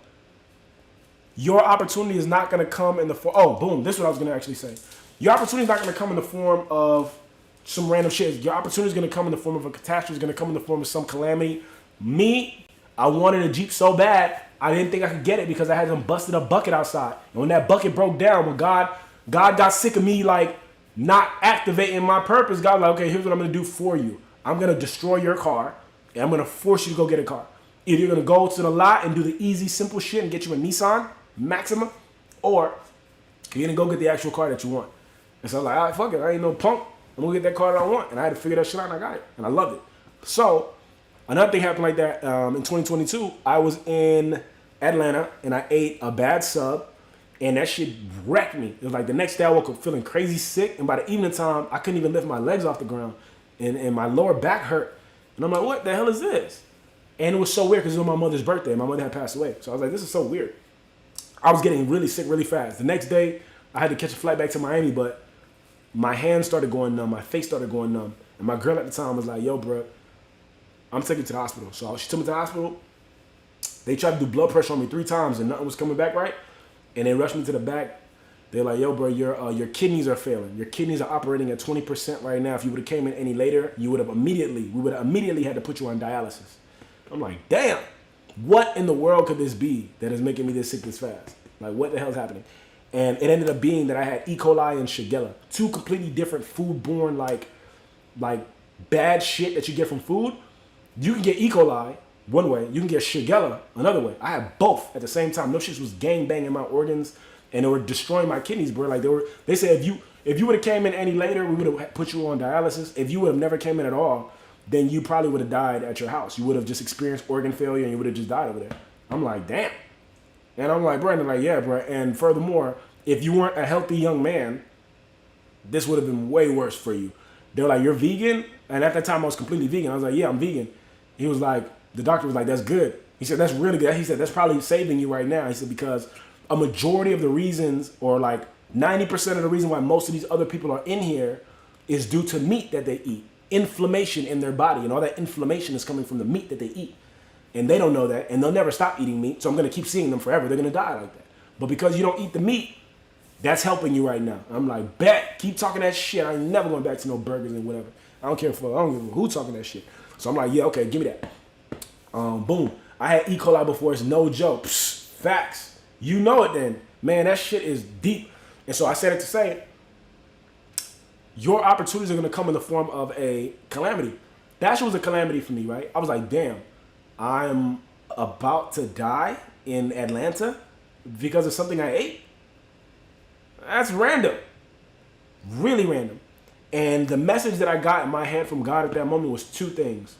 Your opportunity is not going to come in the form... Oh, boom. This is what I was going to actually say. Your opportunity is not going to come in the form of some random shit. Your opportunity is going to come in the form of a catastrophe. It's going to come in the form of some calamity. Me, I wanted a Jeep so bad, I didn't think I could get it because I had them busted a bucket outside. And when that bucket broke down, when God got sick of me, like, not activating my purpose, God was like, okay, here's what I'm going to do for you. I'm going to destroy your car, and I'm going to force you to go get a car. Either you're going to go to the lot and do the easy, simple shit and get you a Nissan Maxima, or you're going to go get the actual car that you want. And so I was like, all right, fuck it. I ain't no punk. I'm going to get that car that I want. And I had to figure that shit out, and I got it. And I loved it. So another thing happened like that in 2022. I was in Atlanta, and I ate a bad sub, and that shit wrecked me. It was like the next day I woke up feeling crazy sick, and by the evening time, I couldn't even lift my legs off the ground, and my lower back hurt. And I'm like, what the hell is this? And it was so weird because it was my mother's birthday. My mother had passed away. So I was like, this is so weird. I was getting really sick really fast. The next day, I had to catch a flight back to Miami, but my hands started going numb. My face started going numb. And my girl at the time was like, yo, bro, I'm taking you to the hospital. So she took me to the hospital. They tried to do blood pressure on me 3 times and nothing was coming back right. And they rushed me to the back. They're like, yo, bro, your kidneys are failing. Your kidneys are operating at 20% right now. If you would have came in any later, we would have immediately had to put you on dialysis. I'm like, damn, what in the world could this be that is making me this sick this fast? Like, what the hell's happening? And it ended up being that I had E. coli and Shigella, 2 completely different foodborne, like bad shit that you get from food. You can get E. coli one way, you can get Shigella another way. I had both at the same time. No shit was gang banging my organs, and they were destroying my kidneys, bro. Like they said, if you would have came in any later, we would have put you on dialysis. If you would have never came in at all, then you probably would have died at your house. You would have just experienced organ failure and you would have just died over there. I'm like, damn. And I'm like, Brandon, like, yeah, bro. And furthermore, if you weren't a healthy young man, this would have been way worse for you. They were like, you're vegan? And at that time, I was completely vegan. I was like, yeah, I'm vegan. He was like, the doctor was like, that's good. He said, that's really good. He said, that's probably saving you right now. He said, because a majority of the reasons, or like 90% of the reason why most of these other people are in here is due to meat that they eat. Inflammation in their body, and all that inflammation is coming from the meat that they eat. And they don't know that, and they'll never stop eating meat, so I'm going to keep seeing them forever. They're going to die like that. But because you don't eat the meat, that's helping you right now. I'm like, bet, keep talking that shit. I ain't never going back to no burgers and whatever. I don't give a who talking that shit. So I'm like, yeah, okay, give me that. Boom. I had E. coli before. It's no joke. Psst, facts. You know it then. Man, that shit is deep. And so I said it to say, your opportunities are going to come in the form of a calamity. That shit was a calamity for me, right? I was like, damn, I'm about to die in Atlanta because of something I ate? That's random. Really random. And the message that I got in my head from God at that moment was two things.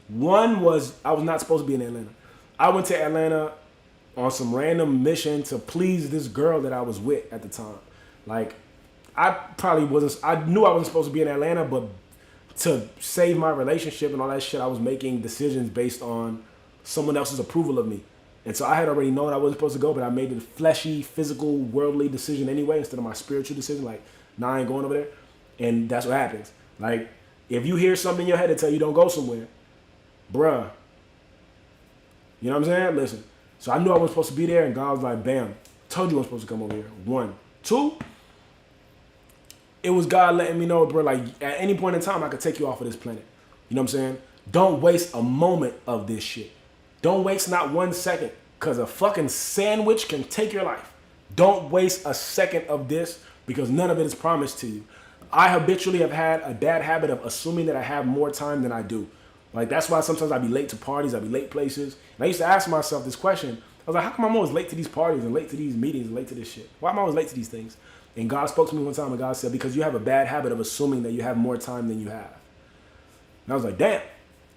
One was I was not supposed to be in Atlanta. I went to Atlanta on some random mission to please this girl that I was with at the time. Like, I knew I wasn't supposed to be in Atlanta, but to save my relationship and all that shit, I was making decisions based on someone else's approval of me. And so I had already known I wasn't supposed to go, but I made the fleshy, physical, worldly decision anyway instead of my spiritual decision. Like, nah, I ain't going over there. And that's what happens. Like, if you hear something in your head that tell you don't go somewhere, bruh, you know what I'm saying? Listen. So I knew I wasn't supposed to be there, and God was like, bam, told you I'm supposed to come over here. 1. 2, it was God letting me know, bro, like, at any point in time, I could take you off of this planet. You know what I'm saying? Don't waste a moment of this shit. Don't waste not 1 second, because a fucking sandwich can take your life. Don't waste a second of this, because none of it is promised to you. I habitually have had a bad habit of assuming that I have more time than I do. Like, that's why sometimes I be late to parties, I be late places. And I used to ask myself this question. I was like, how come I'm always late to these parties and late to these meetings and late to this shit? Why am I always late to these things? And God spoke to me one time, and God said, because you have a bad habit of assuming that you have more time than you have. And I was like, damn.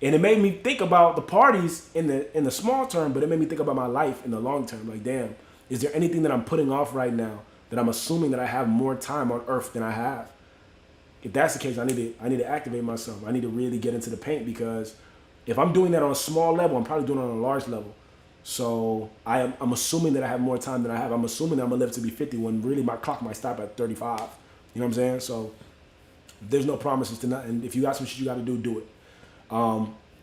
And it made me think about the parties in the small term, but it made me think about my life in the long term. Like, damn, is there anything that I'm putting off right now that I'm assuming that I have more time on earth than I have? If that's the case, I need to activate myself. I need to really get into the paint, because if I'm doing that on a small level, I'm probably doing it on a large level. So I'm assuming that I have more time than I have. I'm assuming that I'm gonna live to be 50 when really my clock might stop at 35. You know what I'm saying? So there's no promises to nothing. If you got some shit you got to do it.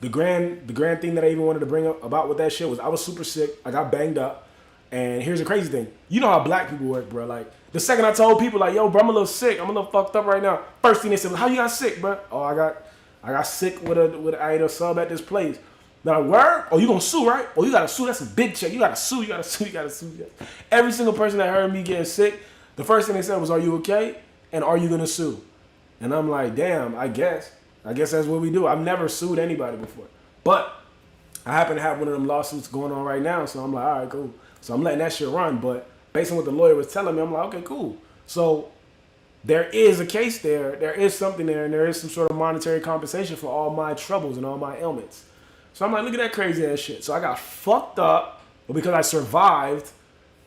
The grand thing that I even wanted to bring up about with that shit was I was super sick. I got banged up. And here's the crazy thing. You know how black people work, bro. Like, the second I told people, like, yo, bro, I'm a little sick. I'm a little fucked up right now. First thing they said was, how you got sick, bro? Oh, I got sick I ate a sub at this place. Now, word? Oh, you gonna sue, right? Oh, you gotta sue. That's a big check. You gotta sue. Every single person that heard me getting sick, the first thing they said was, are you okay? And are you gonna sue? And I'm like, damn, I guess that's what we do. I've never sued anybody before. But I happen to have one of them lawsuits going on right now, so I'm like, all right, cool. So I'm letting that shit run, but based on what the lawyer was telling me, I'm like, okay, cool. So there is a case there. There is something there, and there is some sort of monetary compensation for all my troubles and all my ailments. So I'm like, look at that crazy ass shit. So I got fucked up, but because I survived,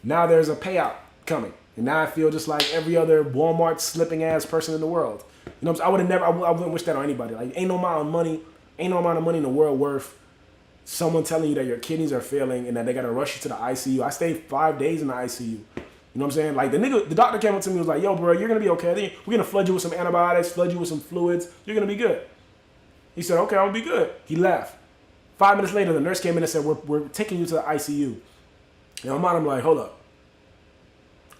now there's a payout coming. And now I feel just like every other Walmart slipping ass person in the world. You know what I'm saying? I wouldn't wish that on anybody. Like, ain't no amount of money in the world worth someone telling you that your kidneys are failing and that they gotta rush you to the ICU. I stayed 5 days in the ICU. You know what I'm saying? Like, the doctor came up to me and was like, yo, bro, you're gonna be okay. We're gonna flood you with some antibiotics, flood you with some fluids. You're gonna be good. He said, okay, I'm gonna be good. He left. 5 minutes later, the nurse came in and said, we're taking you to the ICU. And I'm like, hold up.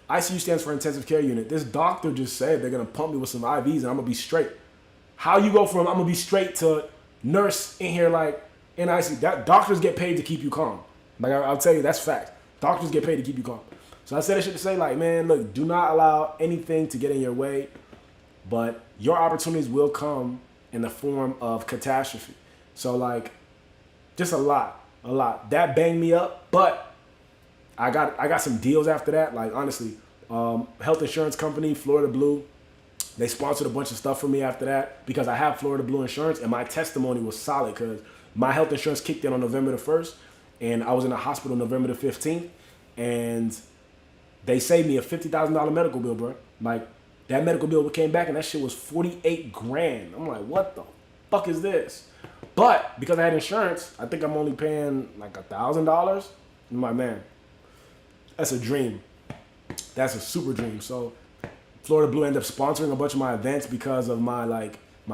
ICU stands for intensive care unit. This doctor just said they're gonna pump me with some IVs and I'm gonna be straight. How you go from I'm gonna be straight to nurse in here like in ICU? That doctors get paid to keep you calm. Like, I'll tell you, that's fact. Doctors get paid to keep you calm. So I said that shit to say, like, man, look, do not allow anything to get in your way, but your opportunities will come in the form of catastrophe. So, like, just a lot. That banged me up, but I got some deals after that. Like, honestly, health insurance company, Florida Blue, they sponsored a bunch of stuff for me after that because I have Florida Blue insurance, and my testimony was solid because my health insurance kicked in on November the 1st, and I was in the hospital November the 15th, and they saved me a $50,000 medical bill, bro. Like, that medical bill came back, and that shit was $48,000. I'm like, what the fuck is this? But because I had insurance, I think I'm only paying like $1,000. I'm like, man, that's a dream. That's a super dream. So Florida Blue ended up sponsoring a bunch of my events because of my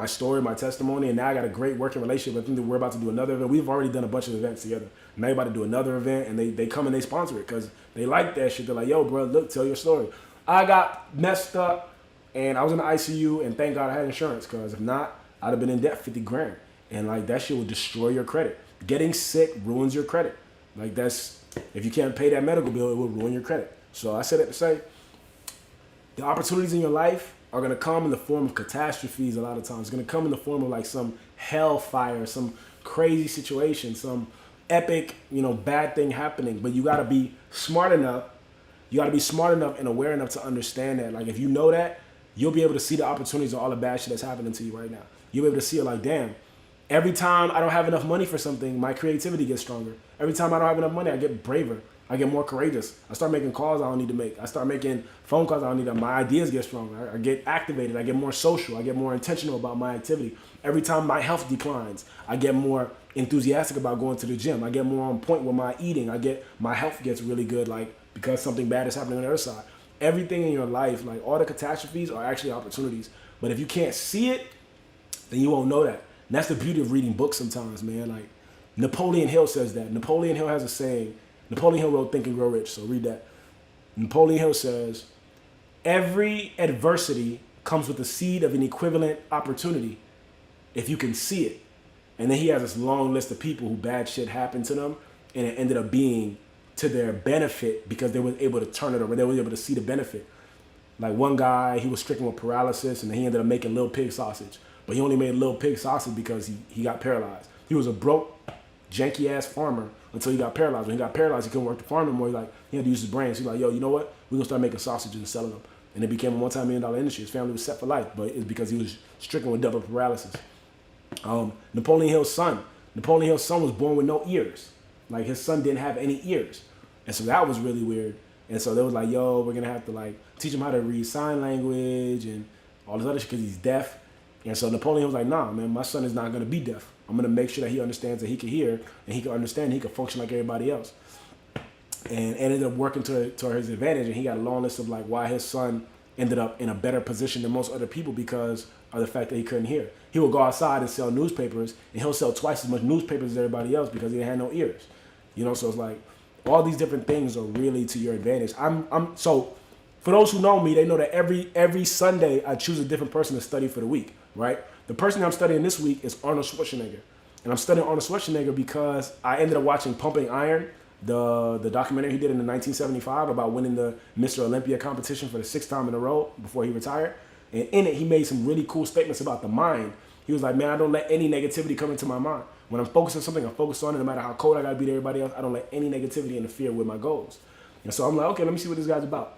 story, my testimony, and now I got a great working relationship. I think that we're about to do another event. We've already done a bunch of events together. Now we're about to do another event, and they come and they sponsor it because they like that shit. They're like, yo, bro, look, tell your story. I got messed up, and I was in the ICU, and thank God I had insurance because if not, I'd have been in debt $50,000. And like that shit will destroy your credit. Getting sick ruins your credit. Like that's, if you can't pay that medical bill, it will ruin your credit. So I said that to say, the opportunities in your life are gonna come in the form of catastrophes a lot of times. It's gonna come in the form of like some hellfire, some crazy situation, some epic, bad thing happening. But you got to be smart enough. You got to be smart enough and aware enough to understand that. Like, if you know that, you'll be able to see the opportunities of all the bad shit that's happening to you right now. You'll be able to see it like, damn, every time I don't have enough money for something, my creativity gets stronger. Every time I don't have enough money, I get braver. I get more courageous. I start making calls I don't need to make. I start making phone calls I don't need to. My ideas get stronger. I get activated. I get more social. I get more intentional about my activity. Every time my health declines, I get more enthusiastic about going to the gym. I get more on point with my eating. My health gets really good, like, because something bad is happening on the other side. Everything in your life, like all the catastrophes, are actually opportunities. But if you can't see it, then you won't know that. And that's the beauty of reading books sometimes, man. Like, Napoleon Hill says that. Napoleon Hill has a saying. Napoleon Hill wrote Think and Grow Rich, so read that. Napoleon Hill says, every adversity comes with the seed of an equivalent opportunity if you can see it. And then he has this long list of people who bad shit happened to them, and it ended up being to their benefit because they were able to turn it over. They were able to see the benefit. Like, one guy, he was stricken with paralysis, and he ended up making little pig sausage. But he only made little pig sausage because he got paralyzed. He was a broke, janky-ass farmer until he got paralyzed. When he got paralyzed, he couldn't work the farm anymore. He had to use his brain. So he's like, yo, you know what? We're going to start making sausages and selling them. And it became a one-time $1 million industry. His family was set for life, but it's because he was stricken with double paralysis. Napoleon Hill's son was born with no ears. Like, his son didn't have any ears. And so that was really weird. And so they was like, yo, we're going to have to, like, teach him how to read sign language and all this other shit because he's deaf. And so Napoleon was like, nah, man, my son is not going to be deaf. I'm going to make sure that he understands that he can hear and he can understand and he can function like everybody else. And ended up working to his advantage. And he got a long list of, like, why his son ended up in a better position than most other people because of the fact that he couldn't hear. He would go outside and sell newspapers, and he'll sell twice as much newspapers as everybody else because he had no ears. So it's like all these different things are really to your advantage. So for those who know me, they know that every Sunday I choose a different person to study for the week, right? The person I'm studying this week is Arnold Schwarzenegger. And I'm studying Arnold Schwarzenegger because I ended up watching Pumping Iron, the documentary he did in 1975 about winning the Mr. Olympia competition for the 6th time in a row before he retired. And in it, he made some really cool statements about the mind. He was like, man, I don't let any negativity come into my mind. When I'm focused on something, I focus on it no matter how cold I got to be to everybody else. I don't let any negativity interfere with my goals. And so I'm like, okay, let me see what this guy's about.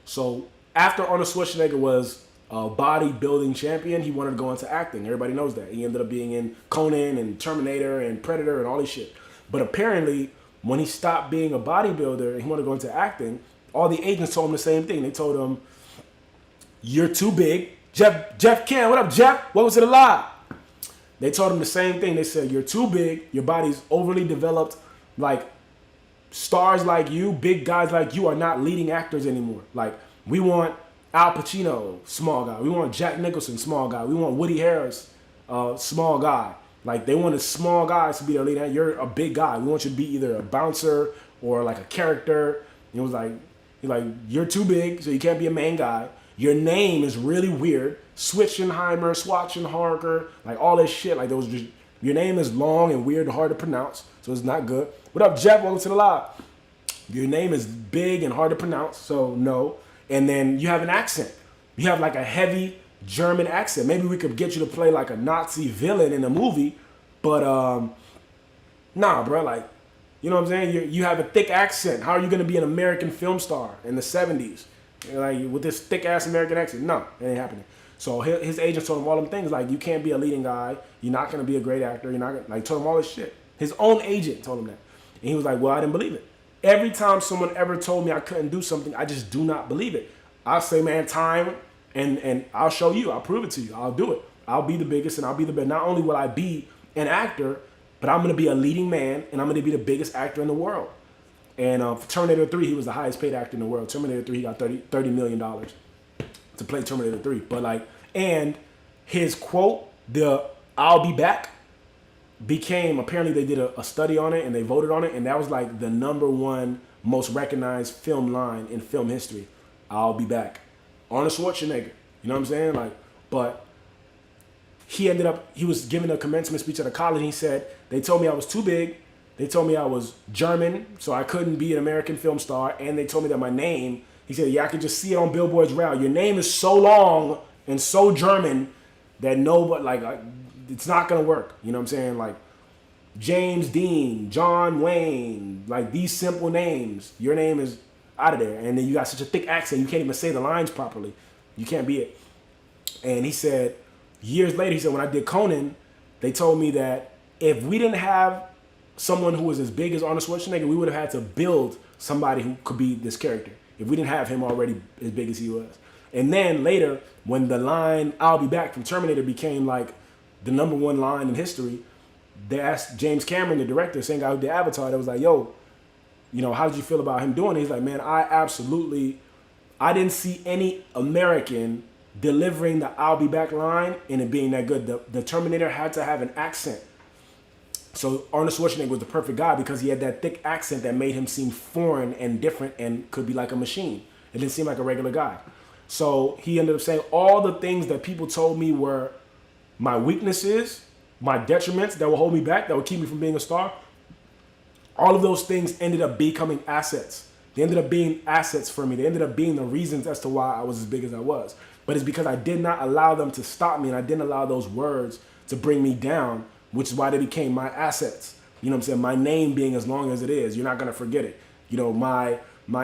So after Arnold Schwarzenegger was a bodybuilding champion, he wanted to go into acting. Everybody knows that. He ended up being in Conan and Terminator and Predator and all this shit. But apparently, when he stopped being a bodybuilder and he wanted to go into acting, all the agents told him the same thing. They told him, you're too big. Jeff Ken, what up, Jeff? Welcome to the live. They told him the same thing. They said, you're too big. Your body's overly developed. Like, stars like you, big guys like you are not leading actors anymore. Like, we want Al Pacino, small guy. We want Jack Nicholson, small guy. We want Woody Harris, small guy. Like, they wanted small guys to be their lead actor. You're a big guy. We want you to be either a bouncer or like a character. It was like, you're too big, so you can't be a main guy. Your name is really weird. Switchenheimer, Swatchenharker, like all this shit. Like, those just, your name is long and weird and hard to pronounce, so it's not good. What up, Jeff? Welcome to the live. Your name is big and hard to pronounce, so no. And then you have an accent. You have like a heavy German accent. Maybe we could get you to play like a Nazi villain in a movie, but nah, bro. Like, you know what I'm saying? You have a thick accent. How are you gonna be an American film star in the 70s? Like, with this thick ass American accent? No, it ain't happening. So his agent told him all them things, like, you can't be a leading guy. You're not gonna be a great actor. You're not gonna, like, told him all this shit. His own agent told him that, and he was like, well, I didn't believe it. Every time someone ever told me I couldn't do something, I just do not believe it. I'll say, man, time, and I'll show you. I'll prove it to you. I'll do it. I'll be the biggest, and I'll be the best. Not only will I be an actor, but I'm gonna be a leading man, and I'm gonna be the biggest actor in the world. And for Terminator 3, he was the highest paid actor in the world. Terminator 3, he got $30 million to play Terminator 3. But like, and his quote, the "I'll be back," became, apparently they did a study on it and they voted on it, and that was like the #1 most recognized film line in film history. I'll be back. Arnold Schwarzenegger. You know what I'm saying? Like, but he was giving a commencement speech at a college, and he said, they told me I was too big. They told me I was German, so I couldn't be an American film star. And they told me that my name, he said, yeah, I could just see it on Billboard's rail. Your name is so long and so German that nobody, like, it's not going to work. You know what I'm saying? Like, James Dean, John Wayne, like these simple names, your name is out of there. And then you got such a thick accent, you can't even say the lines properly. You can't be it. And he said, years later, he said, when I did Conan, they told me that if we didn't have someone who was as big as Arnold Schwarzenegger, we would have had to build somebody who could be this character if we didn't have him already as big as he was. And then later, when the line "I'll be back" from Terminator became like the #1 line in history, they asked James Cameron, the director, same guy who did Avatar, that was like, yo, you know, how did you feel about him doing it? He's like, man, I didn't see any American delivering the "I'll be back" line and it being that good. The Terminator had to have an accent. So Arnold Schwarzenegger was the perfect guy because he had that thick accent that made him seem foreign and different and could be like a machine. It didn't seem like a regular guy. So he ended up saying all the things that people told me were my weaknesses, my detriments that would hold me back, that would keep me from being a star. All of those things ended up becoming assets. They ended up being assets for me. They ended up being the reasons as to why I was as big as I was. But it's because I did not allow them to stop me and I didn't allow those words to bring me down, which is why they became my assets. You know what I'm saying? My name being as long as it is, you're not going to forget it. You know, my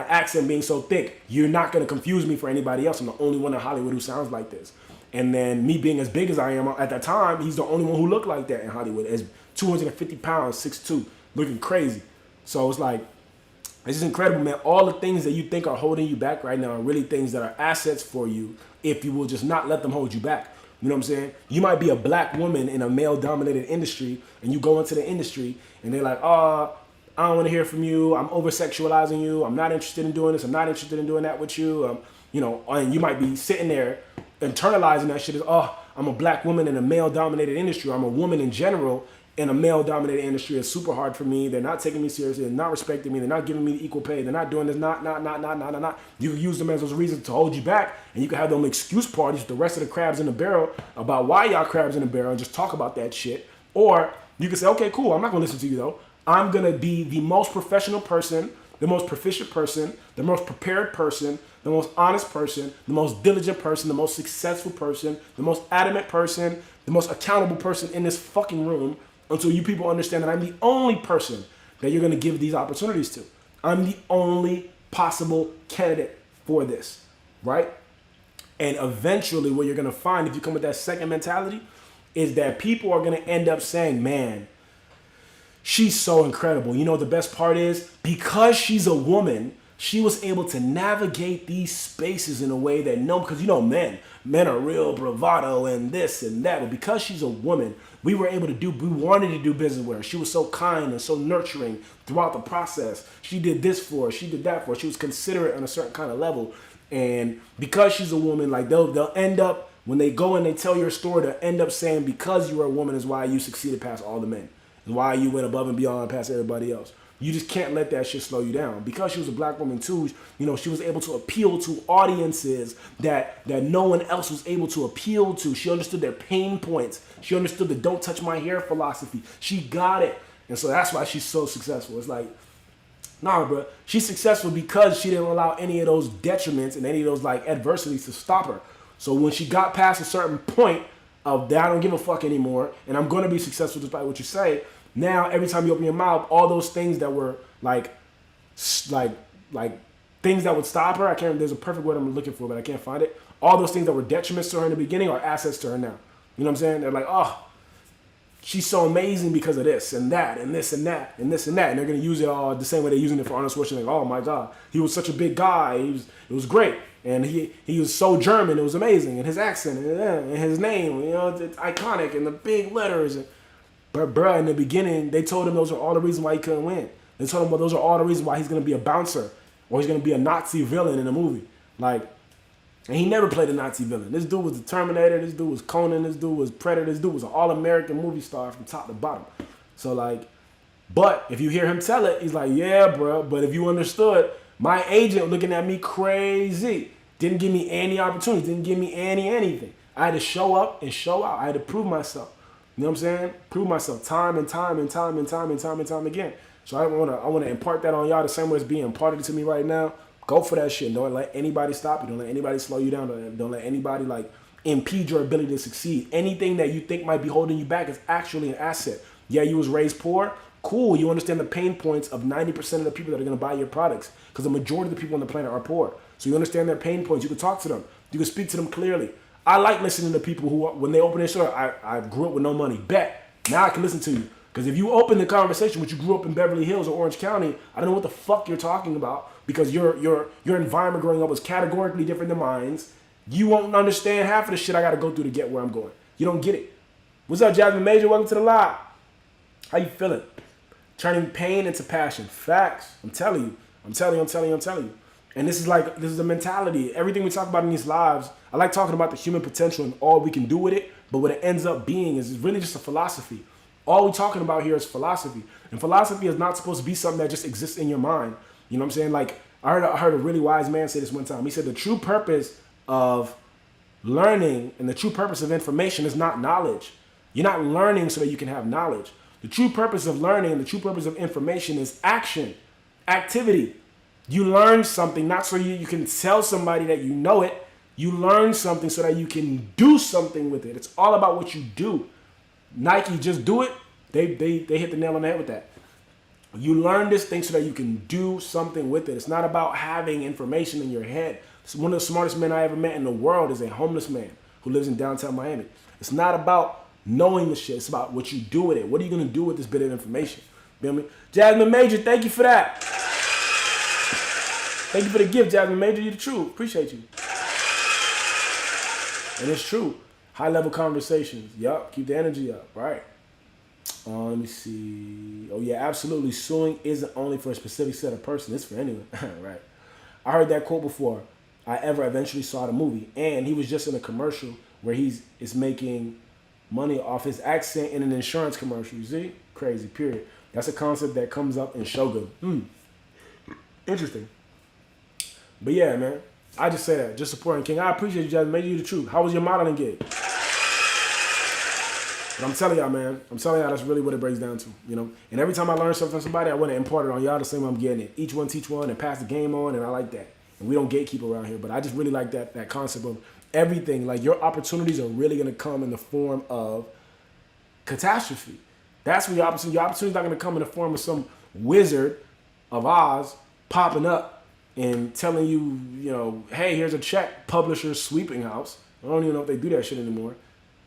accent being so thick, you're not going to confuse me for anybody else. I'm the only one in Hollywood who sounds like this. And then me being as big as I am at that time, he's the only one who looked like that in Hollywood, as 250 pounds, 6'2", looking crazy. So it's like, it's just incredible, man. All the things that you think are holding you back right now are really things that are assets for you if you will just not let them hold you back. You know what I'm saying? You might be a black woman in a male-dominated industry, and you go into the industry, and they're like, oh, I don't want to hear from you. I'm over-sexualizing you. I'm not interested in doing this. I'm not interested in doing that with you. You know, and you might be sitting there internalizing that shit as, oh, I'm a black woman in a male-dominated industry. I'm a woman in general in a male-dominated industry. It's super hard for me. They're not taking me seriously. They're not respecting me. They're not giving me equal pay. They're not doing this. Not. You can use them as those reasons to hold you back, and you can have them excuse parties with the rest of the crabs in the barrel about why y'all crabs in the barrel and just talk about that shit. Or you can say, okay, cool. I'm not going to listen to you, though. I'm going to be the most professional person, the most proficient person, the most prepared person, the most honest person, the most diligent person, the most successful person, the most adamant person, the most accountable person in this fucking room until you people understand that I'm the only person that you're going to give these opportunities to. I'm the only possible candidate for this, right? And eventually what you're going to find if you come with that second mentality is that people are going to end up saying, man, she's so incredible. You know, the best part is because she's a woman, she was able to navigate these spaces in a way that because you know, men are real bravado and this and that. But because she's a woman, we wanted to do business with her. She was so kind and so nurturing throughout the process. She did this for us. She did that for us. She was considerate on a certain kind of level. And because she's a woman, like they'll end up, when they go and they tell your story, they'll end up saying because you were a woman is why you succeeded past all the men. Is why you went above and beyond past everybody else. You just can't let that shit slow you down. Because she was a black woman too, you know, she was able to appeal to audiences that no one else was able to appeal to. She understood their pain points. She understood the don't touch my hair philosophy. She got it. And so that's why she's so successful. It's like, nah, bro. She's successful because she didn't allow any of those detriments and any of those like adversities to stop her. So when she got past a certain point of that, I don't give a fuck anymore, and I'm going to be successful despite what you say, now every time you open your mouth, all those things that were like things that would stop her, there's a perfect word I'm looking for, but I can't find it. All those things that were detriments to her in the beginning are assets to her now. You know what I'm saying? They're like, oh, she's so amazing because of this and that and this and that and this and that. And they're going to use it all the same way they're using it for Arnold Schwarzenegger. Oh my God, he was such a big guy. It was great. And he was so German. It was amazing. And his accent and his name, you know, it's iconic and the big letters. But bruh, in the beginning, they told him those are all the reasons why he couldn't win. They told him, well, those are all the reasons why he's going to be a bouncer or he's going to be a Nazi villain in a movie. Like, and he never played a Nazi villain. This dude was the Terminator. This dude was Conan. This dude was Predator. This dude was an all-American movie star from top to bottom. So like, but if you hear him tell it, he's like, yeah, bruh. But if you understood, my agent looking at me crazy. Didn't give me any opportunities. Didn't give me anything. I had to show up and show out. I had to prove myself. You know what I'm saying? Prove myself time and time again. So I wanna impart that on y'all the same way it's being imparted to me right now. Go for that shit. Don't let anybody stop you. Don't let anybody slow you down. Don't let anybody like impede your ability to succeed. Anything that you think might be holding you back is actually an asset. Yeah, you was raised poor. Cool, you understand the pain points of 90% of the people that are going to buy your products, because the majority of the people on the planet are poor. So you understand their pain points. You can talk to them. You can speak to them clearly. I like listening to people who, when they open their store, I grew up with no money. Bet. Now I can listen to you. Because if you open the conversation, which you grew up in Beverly Hills or Orange County, I don't know what the fuck you're talking about, because your environment growing up was categorically different than mine. You won't understand half of the shit I got to go through to get where I'm going. You don't get it. What's up, Jasmine Major? Welcome to the live. How you feeling? Turning pain into passion. Facts. I'm telling you. And this is a mentality. Everything we talk about in these lives, I like talking about the human potential and all we can do with it, but what it ends up being is really just a philosophy. All we're talking about here is philosophy. And philosophy is not supposed to be something that just exists in your mind. You know what I'm saying? Like, I heard a really wise man say this one time. He said the true purpose of learning and the true purpose of information is not knowledge. You're not learning so that you can have knowledge. The true purpose of learning and the true purpose of information is action, activity. You learn something not so you can tell somebody that you know it. You learn something so that you can do something with it. It's all about what you do. Nike, just do it. They hit the nail on the head with that. You learn this thing so that you can do something with it. It's not about having information in your head. One of the smartest men I ever met in the world is a homeless man who lives in downtown Miami. It's not about knowing the shit. It's about what you do with it. What are you going to do with this bit of information? You know what I mean? Jasmine Major, thank you for that. Thank you for the gift, Jasmine Major. You're the truth. Appreciate you. And it's true. High-level conversations. Yup. Keep the energy up. Right. Let me see. Oh, yeah, absolutely. Suing isn't only for a specific set of person. It's for anyone. Right. I heard that quote before I ever eventually saw the movie. And he was just in a commercial where is making money off his accent in an insurance commercial. You see? Crazy, period. That's a concept that comes up in Shogun. Interesting. But yeah, man. I just say that. Just supporting King. I appreciate you, Jasmine. Made you the truth. How was your modeling gig? But I'm telling y'all, man. I'm telling y'all that's really what it breaks down to. You know? And every time I learn something from somebody, I want to impart it on y'all the same way I'm getting it. Each one teach one and pass the game on, and I like that. And we don't gatekeep around here. But I just really like that concept of everything. Like, your opportunities are really going to come in the form of catastrophe. That's where your opportunity's not going to come in the form of some wizard of Oz popping up and telling you, you know, hey, here's a check, Publisher's Sweeping House. I don't even know if they do that shit anymore.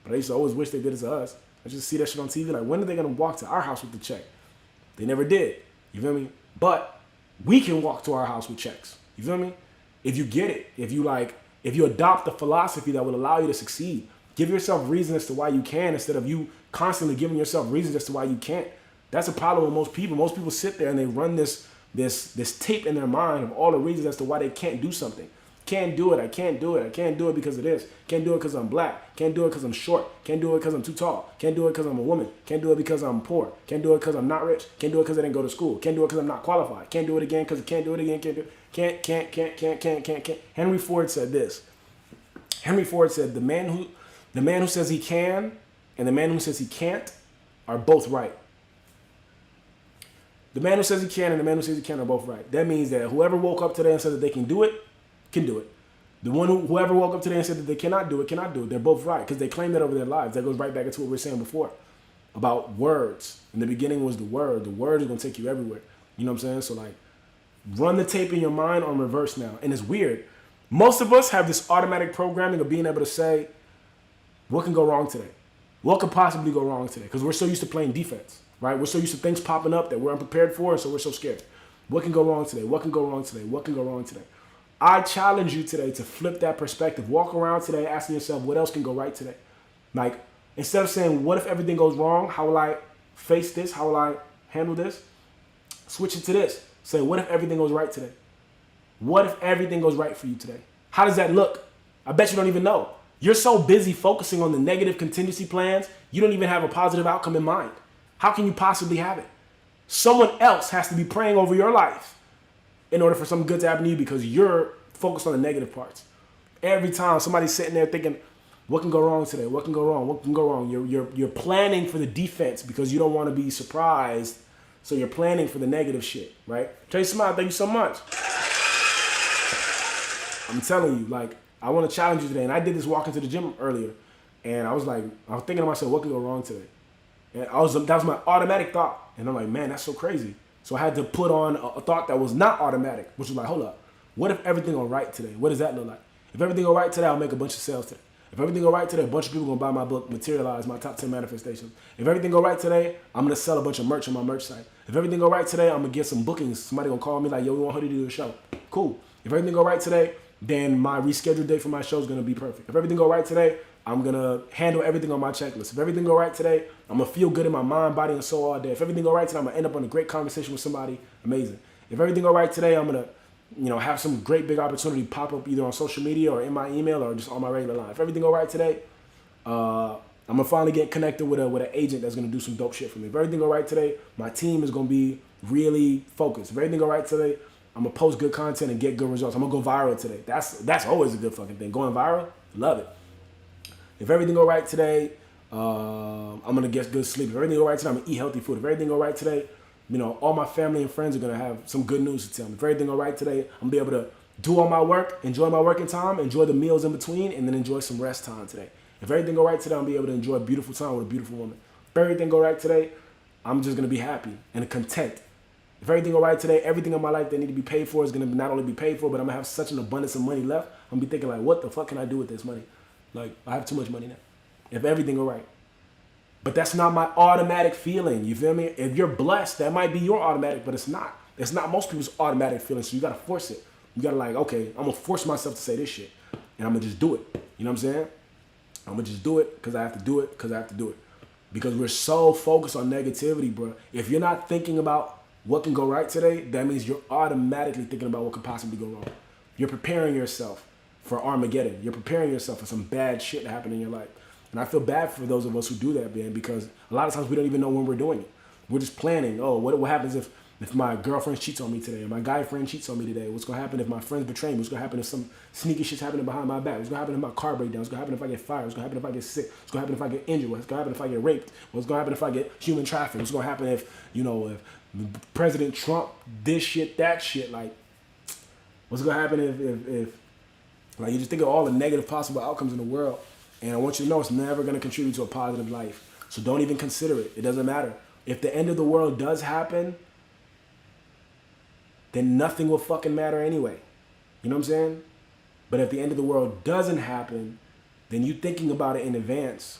But I used to always wish they did it to us. I just see that shit on TV. Like, when are they going to walk to our house with the check? They never did. You feel me? But we can walk to our house with checks. You feel me? If you get it. If you adopt the philosophy that will allow you to succeed. Give yourself reasons as to why you can instead of you constantly giving yourself reasons as to why you can't. That's a problem with most people. Most people sit there and they run this tape in their mind of all the reasons as to why they can't do something. Can't do it. I can't do it. I can't do it because of this. Can't do it because I'm black. Can't do it because I'm short. Can't do it because I'm too tall. Can't do it because I'm a woman. Can't do it because I'm poor. Can't do it because I'm not rich. Can't do it because I didn't go to school. Can't do it because I'm not qualified. Can't do it again because I can't do it again. Can't. Henry Ford said this. Henry Ford said the man who says he can and the man who says he can't are both right. The man who says he can and the man who says he can't are both right. That means that whoever woke up today and said that they can do it, can do it. Whoever woke up today and said that they cannot do it, cannot do it. They're both right because they claim that over their lives. That goes right back into what we were saying before about words. In the beginning was the word. The word is going to take you everywhere. You know what I'm saying? So, like, run the tape in your mind on reverse now. And it's weird. Most of us have this automatic programming of being able to say, what can go wrong today? What could possibly go wrong today? Because we're so used to playing defense, right? We're so used to things popping up that we're unprepared for, and so we're so scared. What can go wrong today? What can go wrong today? What can go wrong today? I challenge you today to flip that perspective. Walk around today asking yourself, what else can go right today? Like, instead of saying, what if everything goes wrong? How will I face this? How will I handle this? Switch it to this. Say, what if everything goes right today? What if everything goes right for you today? How does that look? I bet you don't even know. You're so busy focusing on the negative contingency plans, you don't even have a positive outcome in mind. How can you possibly have it? Someone else has to be praying over your life in order for something good to happen to you because you're focused on the negative parts. Every time somebody's sitting there thinking, what can go wrong today? What can go wrong? What can go wrong? You're planning for the defense because you don't want to be surprised. So you're planning for the negative shit, right? Trey Smile, thank you so much. I'm telling you, like, I want to challenge you today. And I did this walking to the gym earlier. And I was thinking to myself, what can go wrong today? And that was my automatic thought. And I'm like, man, that's so crazy. So I had to put on a thought that was not automatic, which was like, hold up. What if everything go right today? What does that look like? If everything go right today, I'll make a bunch of sales today. If everything go right today, a bunch of people gonna buy my book, Materialize, my top 10 manifestations. If everything go right today, I'm gonna sell a bunch of merch on my merch site. If everything go right today, I'm gonna get some bookings. Somebody gonna call me like, yo, we want Hoodie to do a show. Cool. If everything go right today, then my rescheduled date for my show is gonna be perfect. If everything go right today, I'm gonna handle everything on my checklist. If everything go right today, I'm gonna feel good in my mind, body, and soul all day. If everything go right today, I'm gonna end up on a great conversation with somebody amazing. If everything go right today, I'm gonna, have some great big opportunity pop up either on social media or in my email or just on my regular line. If everything go right today, I'm gonna finally get connected with an agent that's gonna do some dope shit for me. If everything go right today, my team is gonna be really focused. If everything go right today, I'm gonna post good content and get good results. I'm gonna go viral today. That's always a good fucking thing. Going viral, love it. If everything go right today, I'm gonna get good sleep. If everything go right today, I'm gonna eat healthy food. If everything go right today, all my family and friends are gonna have some good news to tell me. If everything go right today, I'm gonna be able to do all my work, enjoy my working time, enjoy the meals in between, and then enjoy some rest time today. If everything go right today, I'm gonna be able to enjoy a beautiful time with a beautiful woman. If everything go right today, I'm just gonna be happy and content. If everything go right today, everything in my life that need to be paid for is gonna not only be paid for, but I'm gonna have such an abundance of money left. I'm gonna be thinking like, what the fuck can I do with this money? Like, I have too much money now. If everything go right. But that's not my automatic feeling. You feel me? If you're blessed, that might be your automatic, but it's not. It's not most people's automatic feeling, so you gotta force it. You gotta like, okay, I'm gonna force myself to say this shit, and I'm gonna just do it. You know what I'm saying? I'm gonna just do it because I have to do it because I have to do it. Because we're so focused on negativity, bro. If you're not thinking about what can go right today, that means you're automatically thinking about what could possibly go wrong. You're preparing yourself for Armageddon. You're preparing yourself for some bad shit to happen in your life. And I feel bad for those of us who do that, man, because a lot of times we don't even know when we're doing it. We're just planning. Oh, what happens if my girlfriend cheats on me today, or my guy friend cheats on me today? What's gonna happen if my friends betray me? What's gonna happen if some sneaky shit's happening behind my back? What's gonna happen if my car breaks down? What's gonna happen if I get fired? What's gonna happen if I get sick? What's gonna happen if I get injured? What's gonna happen if I get raped? What's gonna happen if I get human trafficked? What's gonna happen if if President Trump this shit, that shit? Like, what's gonna happen if like, you just think of all the negative possible outcomes in the world, and I want you to know it's never gonna contribute to a positive life. So don't even consider it. It doesn't matter. If the end of the world does happen, then nothing will fucking matter anyway. You know what I'm saying? But if the end of the world doesn't happen, then you thinking about it in advance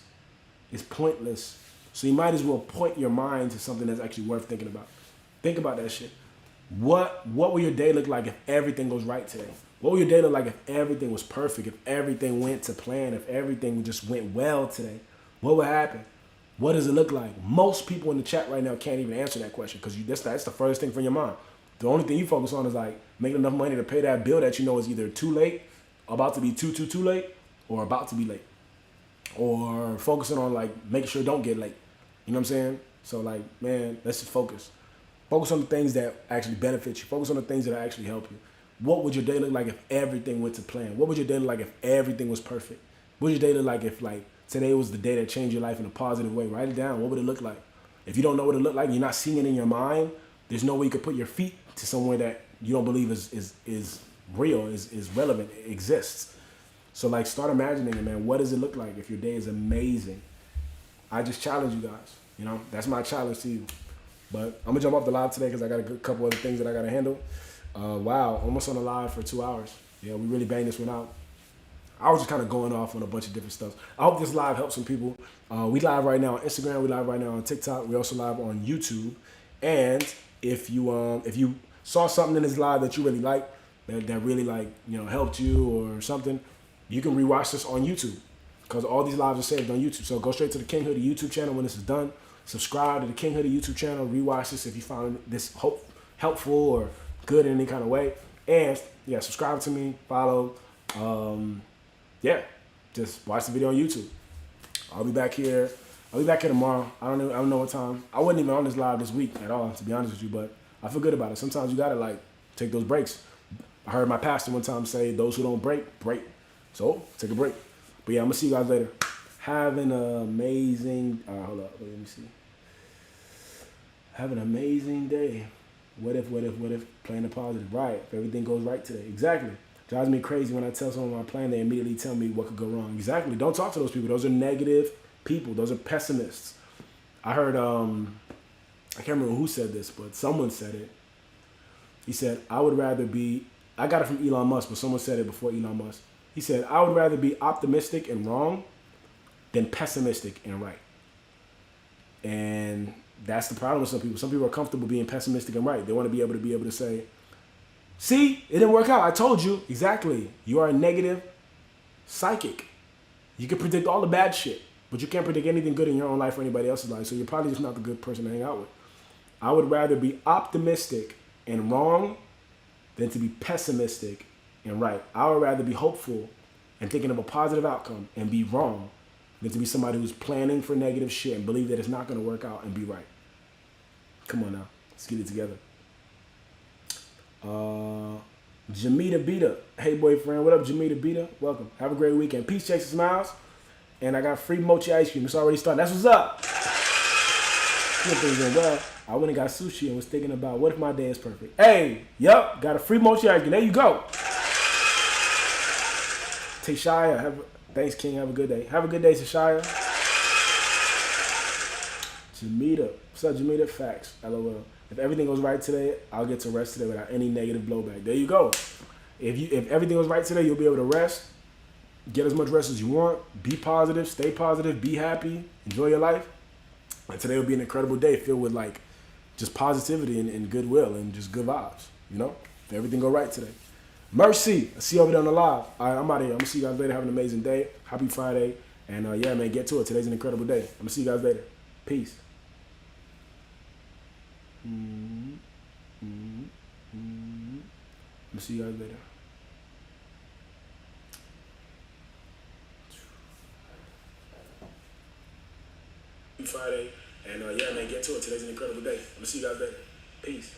is pointless. So you might as well point your mind to something that's actually worth thinking about. Think about that shit. What will your day look like if everything goes right today? What will your day look like if everything was perfect, if everything went to plan, if everything just went well today? What would happen? What does it look like? Most people in the chat right now can't even answer that question because that's the furthest thing from your mind. The only thing you focus on is like making enough money to pay that bill that you know is either too late, about to be too late, or about to be late. Or focusing on like making sure don't get late. You know what I'm saying? So like, man, let's just focus. Focus on the things that actually benefit you. Focus on the things that actually help you. What would your day look like if everything went to plan? What would your day look like if everything was perfect? What would your day look like if like today was the day that changed your life in a positive way? Write it down. What would it look like? If you don't know what it looked like, you're not seeing it in your mind, there's no way you could put your feet to somewhere that you don't believe is real, is relevant, exists. So like start imagining it, man. What does it look like if your day is amazing? I just challenge you guys. That's my challenge to you. But I'm gonna jump off the live today because I got a good couple other things that I gotta handle. Wow, almost on the live for 2 hours. Yeah, we really banged this one out. I was just kind of going off on a bunch of different stuff. I hope this live helps some people. We live right now on Instagram. We live right now on TikTok. We also live on YouTube. And if you saw something in this live that you really liked, that really helped you or something, you can rewatch this on YouTube because all these lives are saved on YouTube. So go straight to the King Hoodie YouTube channel when this is done. Subscribe to the King Hoodie YouTube channel. Rewatch this if you found this helpful or good in any kind of way. And yeah, subscribe to me, follow. Just watch the video on YouTube. I'll be back here tomorrow. I don't know what time. I wasn't even on this live this week at all, to be honest with you, but I feel good about it. Sometimes you gotta like take those breaks. I heard my pastor one time say, those who don't break. So take a break. But yeah, I'm gonna see you guys later. Have an amazing, hold up, let me see. Have an amazing day. What if, playing the positive, right? If everything goes right today, exactly. Drives me crazy when I tell someone my plan, they immediately tell me what could go wrong. Exactly, don't talk to those people. Those are negative people. Those are pessimists. I heard, I can't remember who said this, but someone said it. He said, I would rather be, I got it from Elon Musk, but someone said it before Elon Musk. He said, I would rather be optimistic and wrong than pessimistic and right. And that's the problem with some people. Some people are comfortable being pessimistic and right. They want to be able to say, see, it didn't work out. I told you. Exactly. You are a negative psychic. You can predict all the bad shit, but you can't predict anything good in your own life or anybody else's life. So you're probably just not the good person to hang out with. I would rather be optimistic and wrong than to be pessimistic and right. I would rather be hopeful and thinking of a positive outcome and be wrong than to be somebody who's planning for negative shit and believe that it's not going to work out and be right. Come on now. Let's get it together. Jamita Beta. Hey, boyfriend. What up, Jamita Beta? Welcome. Have a great weekend. Peace, checks, and smiles. And I got free mochi ice cream. It's already starting. That's what's up. Things went well. I went and got sushi and was thinking about what if my day is perfect. Hey, yup. Got a free mochi ice cream. There you go. Tashaya. Thanks, King. Have a good day. Have a good day, Tashaya. Jamita. What's up, Jamita? Facts. LOL. If everything goes right today, I'll get to rest today without any negative blowback. There you go. If everything goes right today, you'll be able to rest. Get as much rest as you want. Be positive. Stay positive. Be happy. Enjoy your life. And today will be an incredible day filled with like just positivity and goodwill and just good vibes. You know? If everything go right today. Mercy. I see you over there on the live. All right, I'm out of here. I'm going to see you guys later. Have an amazing day. Happy Friday. And yeah, man, get to it. Today's an incredible day. I'm going to see you guys later. Peace. I'm gonna see you guys later. Friday, and yeah, man, get to it. Today's an incredible day. I'm gonna see you guys later. Peace.